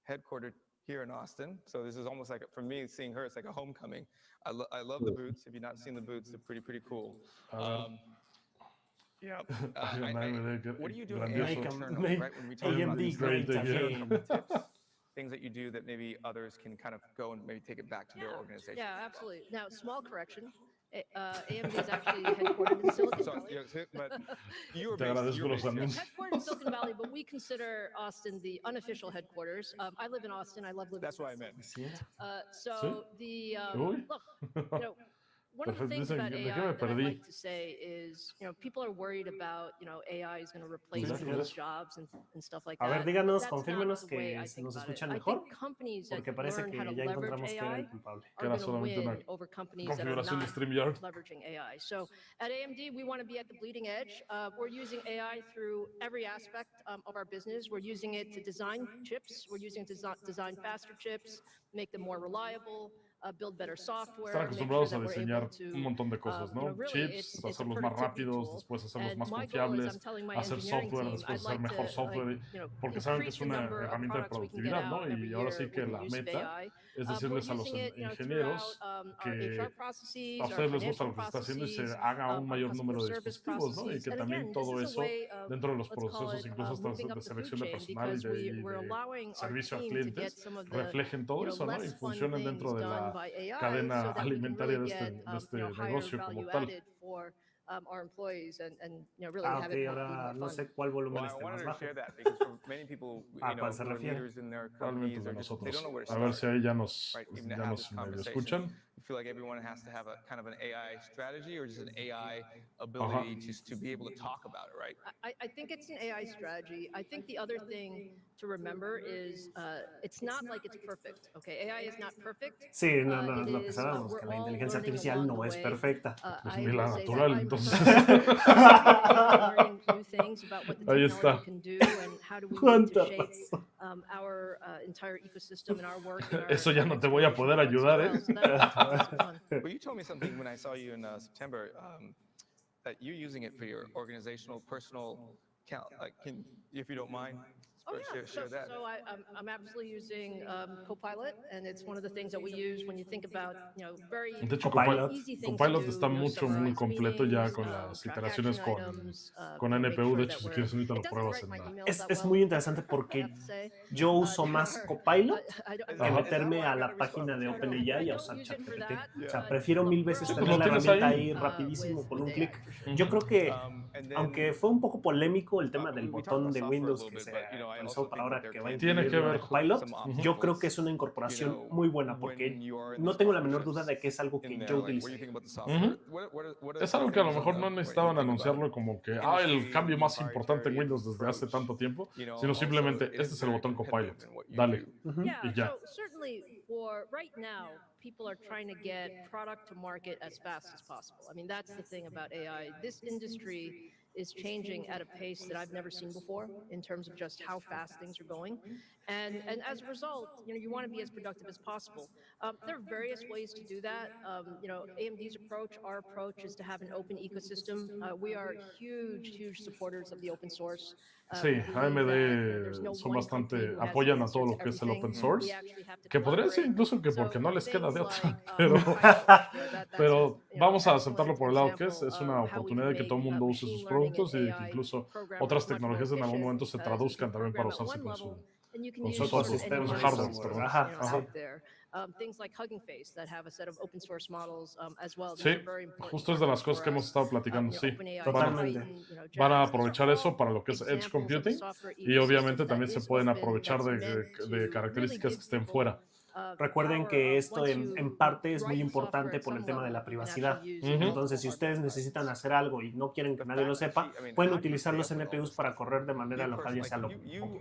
headquartered here in Austin. So this is almost like, for me, seeing her, it's like a homecoming. I love the boots. If you've not seen the boots, they're pretty cool. Yeah. What do you do internally, right? When we talk about these tips, things that you do that maybe others can kind of go and maybe take it back to their organization. Yeah, absolutely. Now, small correction. AMD is actually headquartered in Silicon Valley. But you're headquartered in Silicon Valley, but we consider Austin the unofficial headquarters. I live in Austin. I love living. That's what I meant. So the look, one of the Perfecto. things Dicen, about ¿de qué AI me that I'd perdí? like to say is, people are worried about, AI is going to replace Gracias. people's jobs and stuff like A ver, that. díganos, That's not confírmenos the way que I se think nos about it. escuchan I mejor, think companies that porque parece learn how que to ya leverage encontramos que era el AI culpable. Que are era going to solamente una win over companies that are configuración de not StreamYard. leveraging AI. So at AMD, we want to be at the bleeding edge. We're using AI through every aspect of our business. We're using it to design chips. We're using it to design faster chips, make them more reliable, build better software. Están acostumbrados a diseñar un montón de cosas, ¿no? Chips, hacerlos más rápidos, después hacerlos más confiables, hacer software, después hacer mejor software, porque saben que es una herramienta de productividad, ¿no? Y ahora sí que la meta es decirles a los ingenieros que a ustedes les gusta lo que se está haciendo y se haga un mayor número de dispositivos, ¿no? Y que también todo eso dentro de los procesos, incluso hasta de selección de personal y de servicio a clientes, reflejen todo eso, ¿no? Y funcionen dentro de la cadena alimentaria de este negocio como tal. Our employees and really Ah, have ok, it ahora be no more sé fun. cuál volumen Well, I esté wanted más to bajo. share that because for many people, ¿A cuál se who are refiere? leaders in their Probablemente companies, de they don't nosotros. know where to A ver start. si ahí ya nos, Right, even to ya have nos this medio conversation. escuchan. You feel like everyone has to have a kind of an AI strategy or just an AI ability just to be able to talk about it, right? I think it's an AI strategy. I think the other thing to remember is it's not like it's perfect. Okay, AI is not perfect. Sí, no, no, It es lo que is, sabemos, we're que la all inteligencia learning artificial along no the es way. perfecta. Pues I ni la will say that natural, I'm entonces. learning new things about what the Ahí technology está. can do and how do we need ¿Cuánta to shape razón? our entire ecosystem and our work. And our, Eso ya no te voy a poder ayudar, ¿eh? So that's lots of fun. Well, you told me something when I saw you in September that you're using it for your organizational, personal account. Like, if you don't mind, Oh yeah, share that. so I'm absolutely using Copilot, and it's one of the things that we use when you think about, very De hecho, Copilot. easy things Copilot to do, está mucho, muy summarize completo ya meetings, con las track iteraciones action con items, NPU. make De sure hecho, si that quieres ahorita it lo doesn't pruebas write en my la... emails that Es well, muy interesante I porque have to say. yo uso más Copilot que Ajá. meterme a la página de OpenAI y a usar Use it for ChatGPT. that, O sea, prefiero mil veces Sí, pues tener lo la tienes herramienta ahí. ahí rapidísimo con un with clic. AI, for sure. Yo creo que, And then, aunque fue un poco polémico el tema del we talked botón about de software a Windows little que bit, se but, I actualizó also para think ahora that que there va a can Tiene incluir que lo de ver Copilot, some yo creo obstacles, que es una incorporación you know, muy buena when porque you're in no these tengo la menor duda partnerships de que es algo que in there, yo like, what do you utilice. think about the software? What are Es some algo que a lo things mejor no when you necesitaban think about anunciarlo como que, el industry, cambio más importante en proprietary Windows desde hace approach, tanto tiempo, sino also, simplemente, it este is es el very botón competitive Copilot, in what you dale, do. Yeah, y ya. so certainly for right now, people are trying to get product to market as fast as possible. I mean, that's the thing about AI. This industry is changing at a pace that I've never seen before in terms of just how fast things are going. And as a result, you want to be as productive as possible. There are various ways to do that. AMD's approach, our approach is to have an open ecosystem. We are huge supporters of the open source. Sí, AMD son bastante, apoyan a todo lo que es el open source, que podría ser incluso que porque no les queda de otra, pero vamos a aceptarlo por el lado que es una oportunidad de que todo el mundo use sus productos y de que incluso otras tecnologías en algún momento se traduzcan también para usarse con su ecosistema de hardware, software. perdón. Ajá, Ajá. sí. Things like Hugging Face that have a set of open source models as well. Sí, justo es de las cosas que hemos estado platicando, sí. Totalmente. Van a aprovechar eso para lo que es Edge Computing y obviamente también se pueden aprovechar de características que estén fuera. Recuerden que esto en parte es muy importante por el tema de la privacidad. Entonces, si ustedes necesitan hacer algo y no quieren que nadie lo sepa, pueden utilizar los NPUs para correr de manera local, ya sea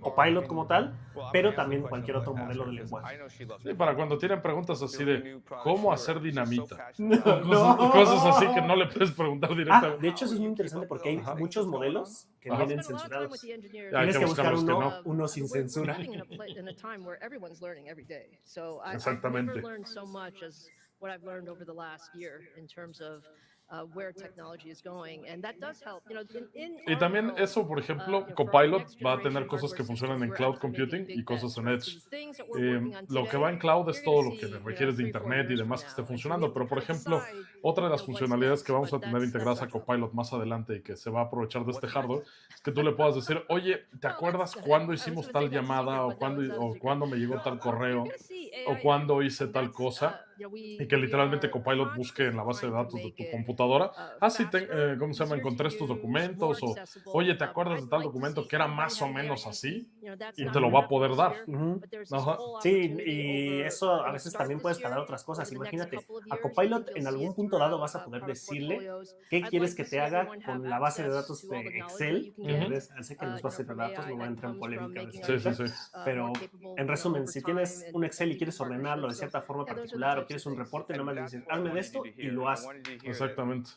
Copilot como tal, pero también cualquier otro modelo de lenguaje. Sí, para cuando tienen preguntas así de cómo hacer dinamita. No. Cosas así que no le puedes preguntar directamente. De hecho, eso es muy interesante porque hay muchos modelos que vienen censurados. Hay Tienes que buscar buscarlos que no. uno sin censura. So I've never learned so much as what I've learned over the last year in terms of where technology is going, and that does help. Y también eso, por ejemplo, Copilot va a tener cosas que funcionan en cloud computing y cosas en Edge. Lo que va en cloud es todo lo que requieres de internet y demás que esté funcionando, pero por ejemplo, otra de las funcionalidades que vamos a tener integradas a Copilot más adelante y que se va a aprovechar de este hardware es que tú le puedas decir, oye, ¿te acuerdas cuándo hicimos tal llamada o cuándo me llegó tal correo? o cuándo hice tal cosa, y que literalmente Copilot busque en la base de datos de tu computadora, sí, ¿cómo se llama? Encontré estos documentos, o oye, ¿te acuerdas de tal documento que era más o menos así? Y te lo va a poder dar. Ajá. Sí, y eso a veces también puede escalar otras cosas. Imagínate, a Copilot en algún punto dado vas a poder decirle qué quieres que te haga con la base de datos de Excel. Sé que no es base de datos, no voy a entrar en polémica de eso, pero en resumen, si tienes un Excel y quieres ordenarlo de cierta forma particular o quieres un reporte, nomás le dices, hazme de esto y lo hace. Exactamente.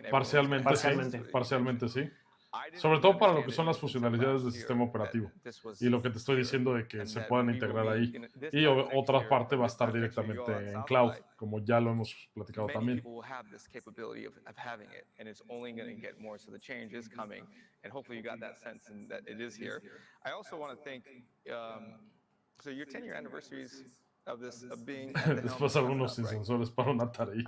Parcialmente sí. Sobre todo para lo que son las funcionalidades del sistema operativo y lo que te estoy diciendo de que se puedan integrar ahí. Y otra parte va a estar directamente en cloud, como ya lo hemos platicado también. Después algunos sin sensores para una tarea.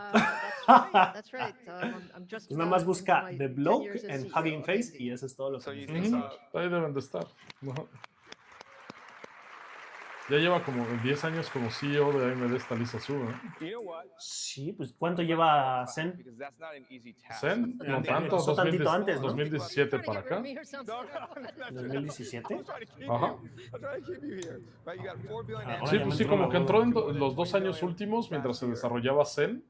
Nada más busca The Block en Hugging Face y eso es todo lo que ahí deben de estar. Ya lleva como 10 años como CEO de AMD esta Lisa Su, ¿no? Sí, pues ¿cuánto lleva Zen? Zen, no tanto, 2017 para acá. ¿2017? Ajá. Sí, pues sí, como que entró en los 2 años últimos mientras se desarrollaba Zen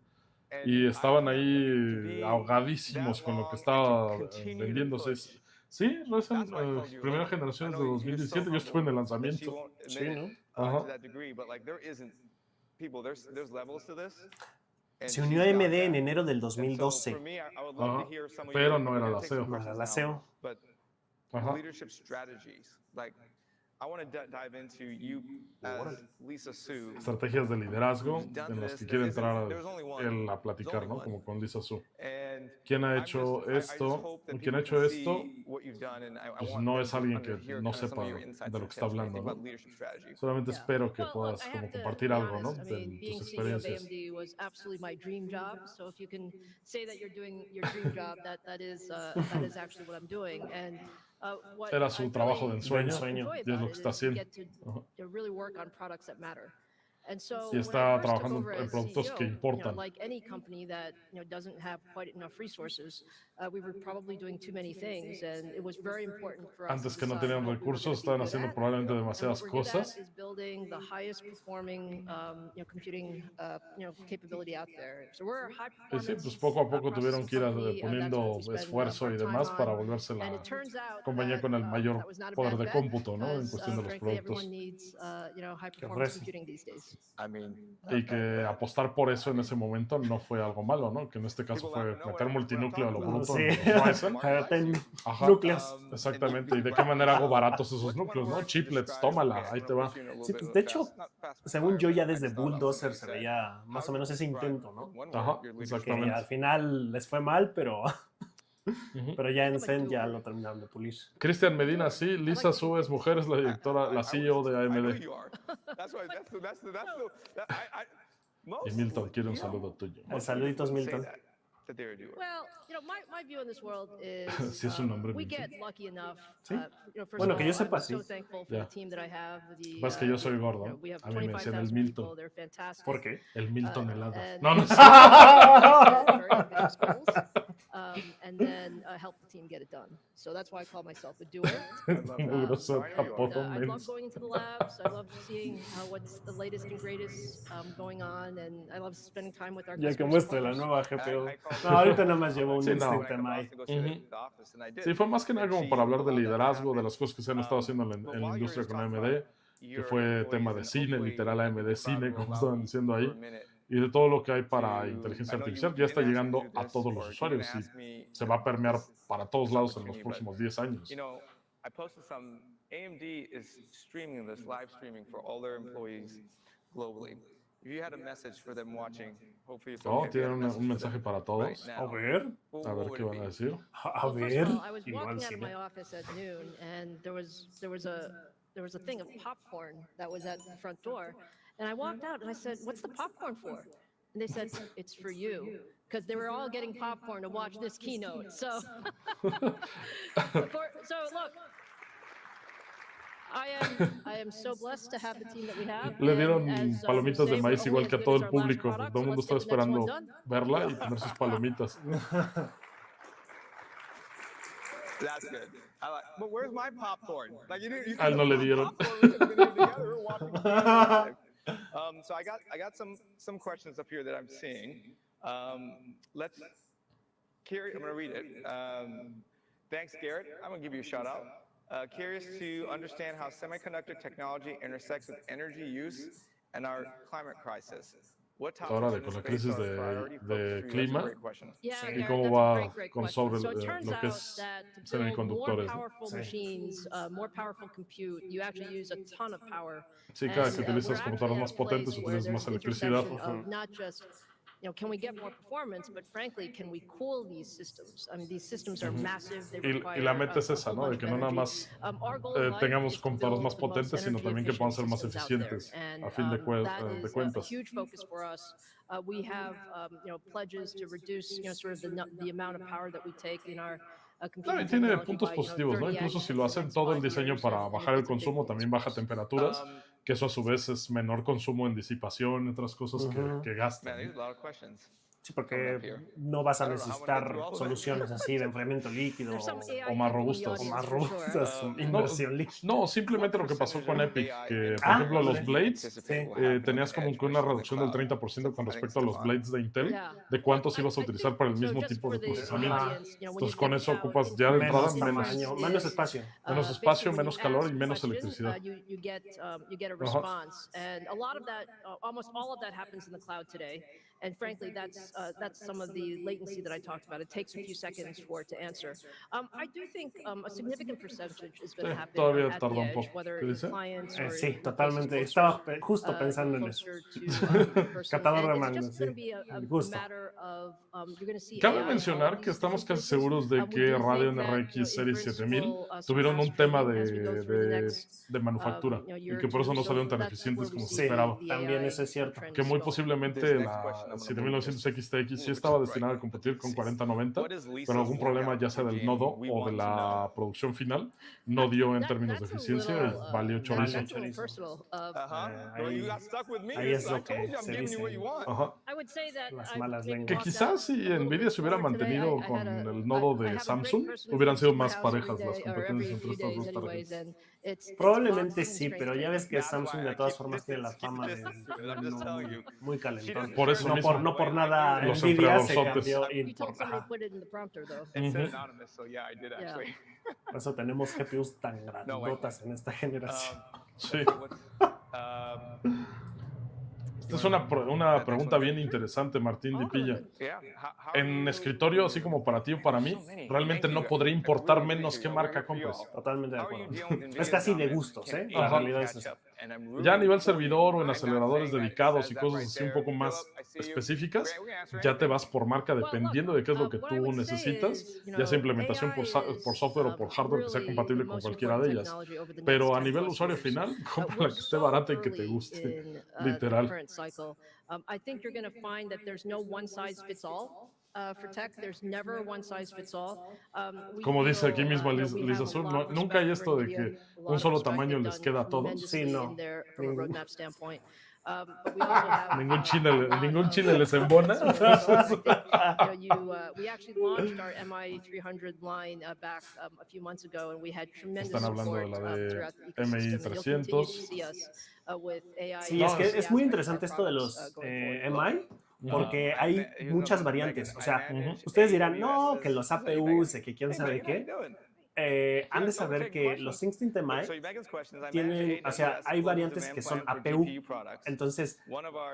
y estaban ahí ahogadísimos con lo que estaba vendiéndose. Sí, Ryzen, primera generación es de 2017, yo estuve en el lanzamiento. Sí, ¿no? Ajá. Se unió a AMD en enero del 2012. Ajá. Pero no era la CEO. No era la CEO. Ajá. Estrategias de liderazgo en las que quiere entrar él a platicar, ¿no? Como con Lisa Su. ¿Quién ha hecho esto? Quien ha hecho esto, pues no es alguien que no sepa de lo que está hablando, ¿no? Solamente espero que puedas como compartir algo, ¿no? De tus experiencias. Era su trabajo de ensueño y es lo que está haciendo. Y está trabajando en productos que importan. Antes que no tenían recursos, estaban haciendo probablemente demasiadas cosas. Y sí, pues poco a poco tuvieron que ir poniendo esfuerzo y demás para volverse la compañía con el mayor poder de cómputo, ¿no? En cuestión de los productos. Y que apostar por eso en ese momento no fue algo malo, ¿no? Que en este caso fue meter multinúcleo a lo bruto en Ryzen. Núcleos. Exactamente. ¿Y de qué manera hago baratos esos núcleos, no? Chiplets, tómala, ahí te va. Sí, pues de hecho, según yo, ya desde Bulldozer se veía más o menos ese intento, ¿no? Ajá, exactamente. Que al final les fue mal, pero ya en Zen ya lo terminaron de pulir. Cristian Medina, sí. Lisa Su es mujer, es la directora, la CEO de AMD. Y Milton quiere un saludo tuyo. Saluditos, Milton. Sí, es un nombre. ¿Sí? Bueno, que yo sepa, sí. Pues que yo soy gordo. A mí me decían el Milton. ¿Por qué? El Milton helado. No, no sé. And then help the team get it done. So that's why I call myself a doer. I love going into the labs. I love seeing what's the latest and greatest going on, and I love spending time with our customers. Ya que muestre la nueva GPU. No, ahorita nada más llevo un instinto ahí. Sí, fue más que nada como para hablar de liderazgo, de las cosas que se han estado haciendo en la industria con AMD, que fue tema de cine, literal AMD Cine, como estaban diciendo ahí. Y de todo lo que hay para inteligencia artificial, ya está llegando a todos los usuarios y se va a permear para todos lados en los próximos 10 años. AMD is streaming this, live streaming for all their employees globally. If you had a message for them watching, hopefully it's okay. Tienen un mensaje para todos. A ver qué van a decir. A ver. I was walking out of my office at noon, and there was a thing of popcorn that was at the front door. And I walked out and I said, "What's the popcorn for?" And they said, "It's for you." Because they were all getting popcorn to watch this keynote. So, so look, I am so blessed to have the team that we have. Le dieron And as, palomitas de say, maíz we're igual only que a as todo good el as our last público. product, Todo el so mundo let's estaba get the next one esperando done. verla y tener sus palomitas. That's good. But where's my popcorn? Like you A él no le dieron. popcorn. We could have been here together watching live. So I got some questions up here that I'm seeing. Let's, Carrie, I'm going to read it. Thanks, Garrett. I'm going to give you a shout out. Curious to understand how semiconductor technology intersects with energy use and our climate crisis. What Ahora topics con la in this space crisis are priority focus de for you? That's a clima great question. Yeah, y Garrett, cómo that's a va great con question. sobre So it turns lo que out es that to build more semiconductores. powerful machines, more powerful compute, you actually use a ton of power. Sí, cada And, que we're utilizas actually computadoras at más a place potentes, where utilizas there's más an electricidad. intersection of not just, can we get more performance, but frankly, can we cool these systems? I mean, these systems are massive. They Y la meta es esa, ¿no? De que no nada más tengamos computadoras más potentes, sino también que puedan ser más eficientes, a fin de a cuentas. huge focus for us. We have, pledges to reduce, sort of the amount of power that we take in our Claro, y tiene puntos positivos, ¿no? Incluso si lo hacen todo el diseño para bajar el consumo, también baja temperaturas, que eso a su vez es menor consumo en disipación y otras cosas que gastan. Sí, porque no vas a necesitar soluciones así de enfriamiento líquido o más robustas. O más robustas, inversión líquida. No, simplemente lo que pasó con Epic, que por ejemplo los Blades, tenías como que una reducción del 30% con respecto a los Blades de Intel, de cuántos ibas a utilizar para el mismo tipo de procesamiento. Entonces con eso ocupas ya de entrada menos espacio. Menos espacio, menos calor y menos electricidad. You get a response. And a lot of that, almost all of that happens in the cloud today. And frankly, that's some of the latency that I talked about. It takes a few seconds for it to answer. I do think a significant percentage is going to happen todavía at tarda the un edge, poco. whether ¿Qué in dice? clients or Sí, in totalmente. places Estaba closer, justo pensando en eso. Catador de mangos, sí. Justo. Cabe mencionar que estamos casi seguros de que Radeon RX Series 7000 tuvieron un tema de manufactura y que por eso no salieron tan eficientes como se esperaba. También eso es cierto. Que muy posiblemente la 7900 XTX sí estaba destinada a competir con 4090, pero algún problema ya sea del nodo o de la producción final no dio en términos de eficiencia y valió chorizo. Ahí es lo que se dice. Las malas lenguas. Que quizás si Nvidia se hubiera mantenido con el nodo de Samsung, hubieran sido más parejas las competencias entre estas dos tarjetas. Probablemente sí, pero ya ves que Samsung de todas formas tiene la fama de muy calentón. Por eso mismo. No por nada los Nvidia se enfriadorzotes. cambió. Por eso tenemos GPUs tan grandotas en esta generación. Sí. Esta es una pregunta bien interesante, Martín Dipilla. En escritorio, así como para ti o para mí, realmente no podría importar menos qué marca compres. Totalmente de acuerdo. Es casi de gustos, ¿eh? La realidad es esa. Ya a nivel servidor o en aceleradores dedicados y cosas así un poco más específicas, ya te vas por marca dependiendo de qué es lo que tú necesitas, ya sea implementación por software o por hardware que sea compatible con cualquiera de ellas. Pero a nivel usuario final, compra la que esté barata y que te guste, literal. I think you're going to find that there's no one size fits all. For tech, there's never one size fits all. Como dice aquí mismo Liz Azul, nunca hay esto de que un solo tamaño les queda a todos. Sí, no. Ningún chile les embona. We actually launched our MI300 line back a few months ago, and we had tremendous Están hablando de support la de throughout the ecosystem. And you'll continue to see us with AI. Sí, es que es muy interesante esto de los MI, porque hay muchas variantes. O sea, ustedes dirán, no, que los APUs, que quién sabe qué. Han de saber que los Instinct MI tienen, o sea, hay variantes que son APU, entonces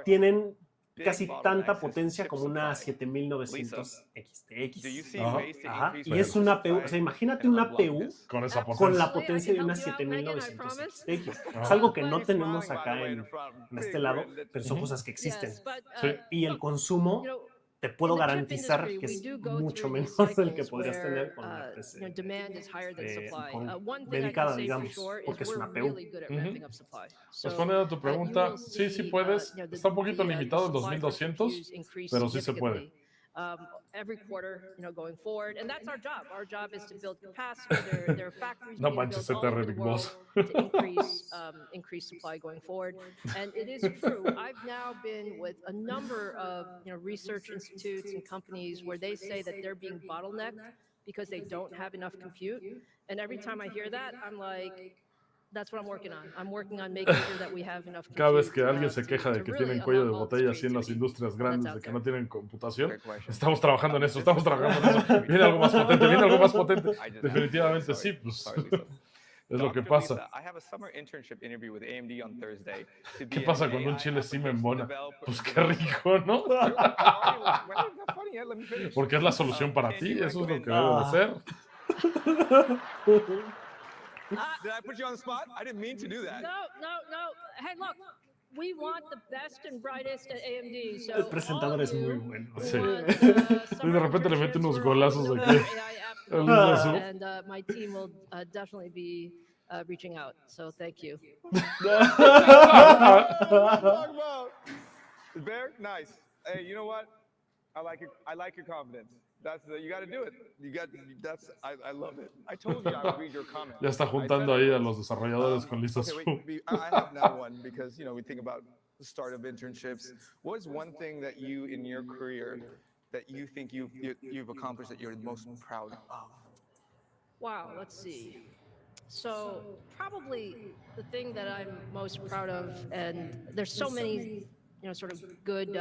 tienen casi tanta potencia como una 7900 XTX. Ajá. Y es una APU, o sea, imagínate una APU con la potencia de una 7900 XTX. Es algo que no tenemos acá en este lado, pero son cosas que existen. Y el consumo, te puedo garantizar que es mucho menor del que podrías tener con una PC dedicada, digamos, porque es una APU. Respondiendo a tu pregunta, sí puedes. Está un poquito limitado en 2200, pero sí se puede. every quarter, going forward. And that's our job. Our job is to build capacity. There are factories No being manches, built all over the world to increase supply going forward. And it is true. I've now been with a number of research institutes and companies where they say that they're being bottlenecked because they don't have enough compute. And every time I hear that, I'm like, that's what I'm working on. I'm working on making sure that we have enough compute. Cada vez que alguien se queja de que tienen cuello de botella así en las industrias grandes, de que no tienen computación, estamos trabajando en eso, Viene algo más potente, viene algo más potente. Definitivamente sí, pues es lo que pasa. ¿Qué pasa cuando un chile sí me embona? Pues qué rico, ¿no? Porque es la solución para ti, eso es lo que debe de ser. Did I put you on the spot? I didn't mean to do that. No. Hey, look, we want the best and brightest at AMD. So el presentador es muy bueno. Sí. Y de repente le mete unos golazos aquí. And my team will definitely be reaching out. So thank you. Bear, nice. Hey, you know what? I like your confidence. You got to do it. I love it. I told you I would read your comment. Ya está juntando ahí a los desarrolladores con listas. Okay, I have now one because we think about the start of internships. What is one thing that you in your career that you think you've accomplished that you're most proud of? Wow, let's see. So probably the thing that I'm most proud of, and there's so many sort of good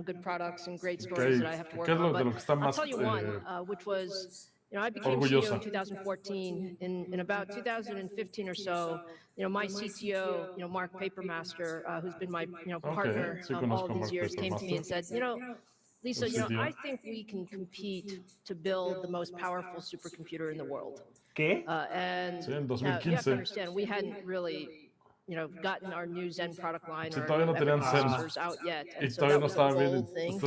good products and great stories that I have to work on. But I'll tell you one, which was, I became CEO in 2014. In about 2015 or so, my CTO, Mark Papermaster, who's been my partner all of these years, came to me and said, Lisa, I think we can compete to build the most powerful supercomputer in the world. ¿Qué? And you have to understand, we hadn't really gotten our new Zen product line or processors out yet. And so that was the whole thing.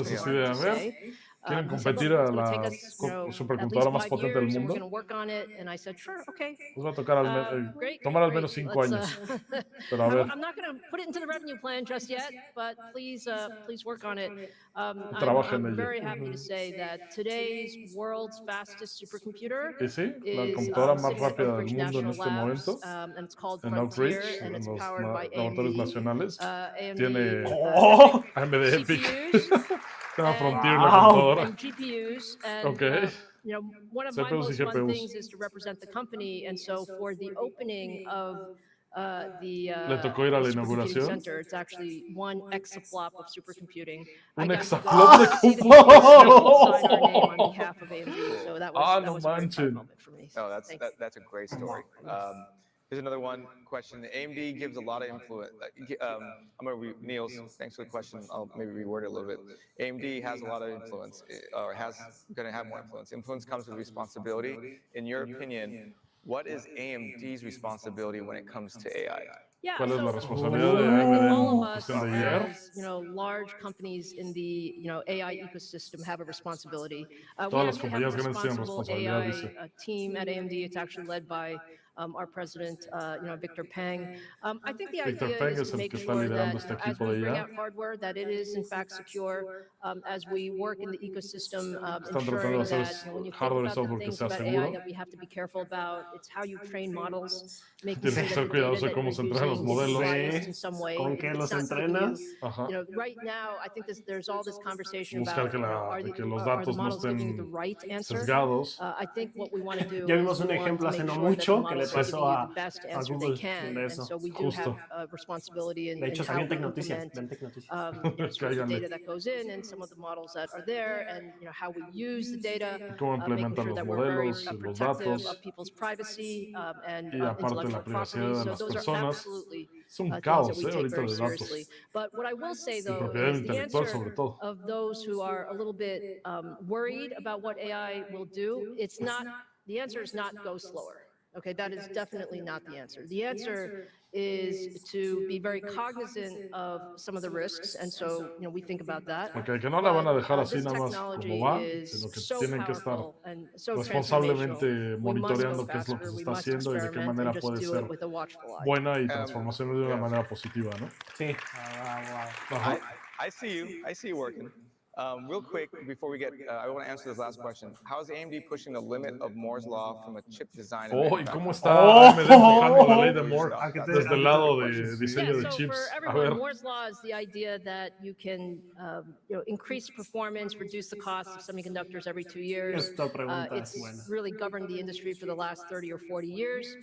¿Quieren competir a la supercomputadora más potente del mundo? And I said, sure, okay. Nos va a tocar tomar al menos 5 años. Pero a ver. I'm not going to put it into the revenue plan just yet, but please work on it. I'm very happy to say that today's world's fastest supercomputer is la computadora más rápida del mundo en este momento, and it's called en Oak Frontier, Ridge, and en it's los powered by laboratorios AMD, nacionales, AMD, tiene AMD Epic. CPUs, Frontier la computadora. and GPUs, and Okay. one of my most fun things is to represent the company, and so for the opening of Le tocó ir a la inauguración. center, it's actually 1 exaflop of supercomputing. Un I got to exaflop de see the people sign our name on behalf of AMD, so that was, no a very manches. proud moment for me. Oh, that's a great story. Here's another one question. AMD gives a lot of influence. I'm going to read Niels. Thanks for the question. I'll maybe reword it a little bit. AMD has a lot of influence, or going to have more influence. Influence comes with responsibility. In your opinion, what is AMD's responsibility when it comes to AI? Yeah, ¿Cuál es la so responsabilidad de I think AMD all en of us, cuestión de IA? as large companies in the AI ecosystem have a responsibility. We Todas las actually have a compañías grandes tienen responsible responsabilidad, AI dice. team at AMD. It's actually led by our president, Victor Peng. I think the Victor idea Peng is es to el make que está sure liderando that este as equipo we de bring IA. out hardware, that it is in fact secure. As we work in the ecosystem, Están tratando ensuring de hacer that when you think hardware y about the software que things sea about AI seguro. that we have to be careful about, it's how you train models, making Tienes sure que that ser the data cuidadoso de that cómo you're se entrenan los using is modelos. biased in some way. ¿Con qué It's los not giving entrenas? Ajá. right now, I think there's all this conversation Buscar about que los are the datos no models giving you the estén right answer? sesgados. I think what we want to do Ya is vimos un we want ejemplo to hace make no sure that the mucho que le models are pasó giving you a the best a answer Google they can, de and eso. so we do Justo. have responsibility in De hecho, how salió en we Tech Noticias. implement En Tech Noticias. sort of the Cáiganle. data that goes in and some of the models that are there, and how we use the data, Cómo making implementan sure los that we're very modelos, los protective datos. of people's privacy and Y aparte la intellectual privacidad property. de So las those are personas. absolutely Es un things that caos, we take ahorita very de seriously. datos. But what I will say, Y though, propiedad is the intelectual sobre answer todo. of those who are a little bit worried about what AI will do, the answer is not go slower. Okay, that is definitely not the answer. The answer is to be very cognizant of some of the risks, and so we think about that. Okay, que no la van a dejar así This nada más technology como va, is sino que so tienen que estar powerful and so responsablemente transformational. We must monitoreando go qué es lo que faster, se we está must haciendo y de qué experiment, manera and just puede do ser it with a watchful eye. buena y transformación de una manera positiva, ¿no? Sí. Ajá. I see you working. Real quick, before we get, I want to answer this last question. How is AMD pushing the limit of Moore's law from a chip design and ¿Y cómo manufacturing? está AMD empujando la ley de Moore desde el lado de diseño de so chips? for everyone, Moore's law is the idea that you can increase performance, reduce the cost of semiconductors every 2 years. It's really governed the industry for the last 30 or 40 years.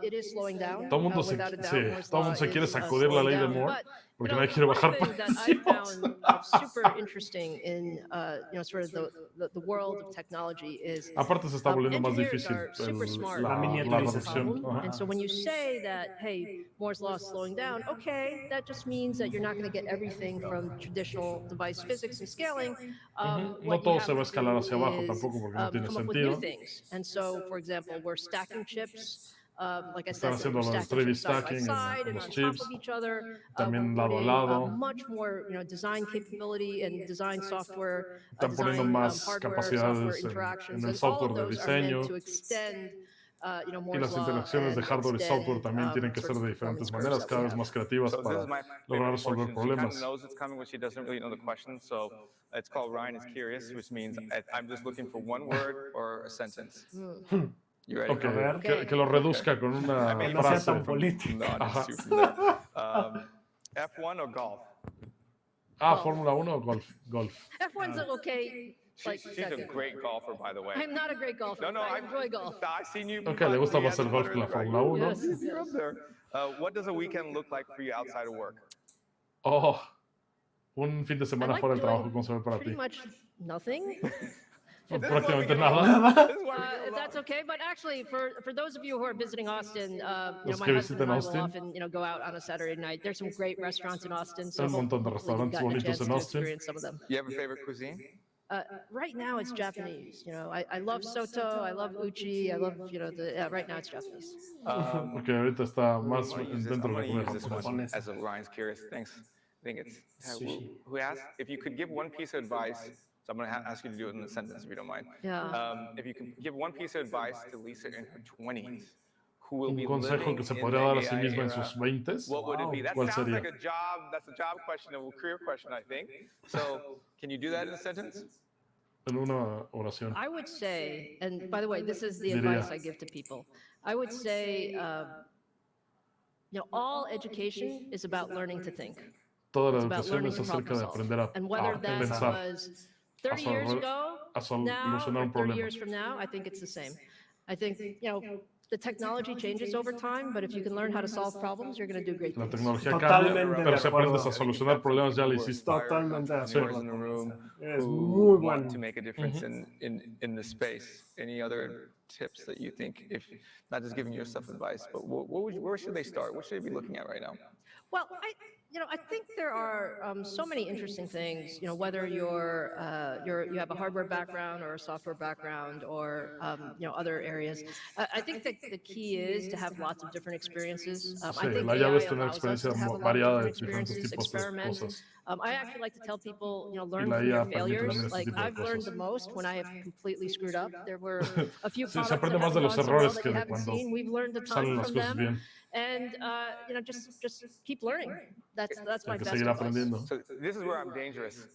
It is slowing down. Todo el mundo se quiere sacudir la ley de Moore porque nadie quiere bajar precios. That I found super interesting in sort of the world of technology is aparte se está volviendo más engineers difícil are super smart la reducción. and so when you say that, hey, Moore's law is slowing down, okay, that just means that you're not going to get everything from traditional device physics and scaling. No todo se va a escalar hacia abajo tampoco porque no tiene sentido. And so, for example, we're stacking chips. Like I Están said, haciendo los 3D stacking en los chips, también lado a lado. Much more, design capability and design software. Están poniendo más capacidades en el software de diseño. Y las interacciones de hardware y software también tienen que ser de diferentes maneras, cada vez más creativas para lograr resolver problemas. It's called Ryan is Curious, which means I'm just looking for one word or a sentence. You ready? Okay. Que lo reduzca con una frase. No, F1 or golf? Fórmula 1 o golf. F1's okay. She's a great golfer, by the way. I'm not a great golfer. No, I enjoy golf. I've seen you. Okay, le gusta más el golf que la Fórmula 1. Yes. You're up there. What does a weekend look like for you outside of work? Un fin de semana fuera del trabajo, ¿cómo se ve para ti? Pretty much nothing. Prácticamente nada. If that's okay, but actually, for those of you who are visiting Austin, Los my que husband and I visiten will Austin. often, go out on a Saturday night. There's some great restaurants in Austin, so Hay un montón de hopefully you've restaurantes gotten a bonitos chance en to Austin. experience some of them. You have a favorite cuisine? Right now it's Japanese. I love soto, I love uchi, I love, right now it's Japanese. Porque ahorita está más dentro de la comida japonesa. As a Ryan's Curious, thanks. I think it's who asked if you could give one piece of advice. So I'm going to ask you to do it in a sentence if you don't mind. Yeah. If you could give one piece of advice to Lisa in her 20s, who will be Un consejo que se podría dar a sí misma en sus 20s. What would it be? That ¿Cuál sounds sería? like a job. That's a job question, a career question, I think. So can you do that in a sentence? En una oración. I would say, and by the way, this is the advice I give to people. I would say, all education is about learning to think. Toda la It's about educación learning es to acerca problem de solve. aprender And whether a that pensar, was 30 years ago, a now, solucionar or un 30 problema. years from now, I think it's the same. I think, the technology changes over time, but if you can learn how to solve problems, you're going to do great La things. tecnología cambia, pero si aprendes a solucionar problemas, ya lo hiciste. Totalmente de acuerdo. In the room Es who muy want bueno. to make a difference in the space. Any other tips that you think, if not just giving yourself advice, but where should they start? What should they be looking at right now? Well, I think there are so many interesting things. Whether you have a hardware background or a software background, or other areas. I think that the key is to have lots of different experiences. I think la llave es AI tener allows us to experiencia have a lot variada of de different diferentes experiences, tipos de experiment. cosas. I actually like to tell people, learn la from IA your permite failures. también este Like tipo de I've learned cosas. the most when I have completely screwed up. There were a few Sí, products se aprende that más de haven't los gone so well errores that que you de haven't cuando seen. We've learned a ton salen las from cosas them. bien. And just keep learning. That's my Hay que best seguir advice. aprendiendo. So this is where I'm dangerous.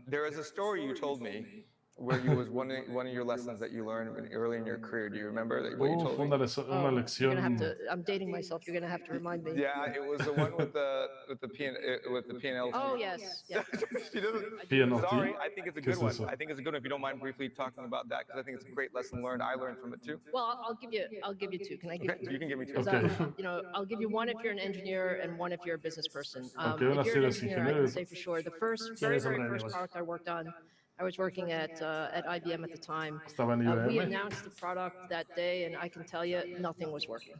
There is a story you told me where you was one of your lessons that you learned early in your career. Do you remember what you told Fue me? una You're lección. gonna have to. I'm dating myself. You're gonna have to remind me. Yeah, it was the one with the P&L. Oh yes, yeah. She doesn't. P&L. Sorry, I think it's a good ¿Qué one. es eso? I think it's a good one. If you don't mind briefly talking about that, because I think it's a great lesson learned. I learned from it too. Well, I'll give you two. Can I give Okay, you two? you can give me two. 'Cause Okay. I'll give you one if you're an engineer and one if you're a business person. Okay, una If you're si an eres engineer, I ingeniero. can say for sure the very first product I worked on. I was working at IBM at the time. Estaba en We IBM. announced the product that day, and I can tell you, nothing was working.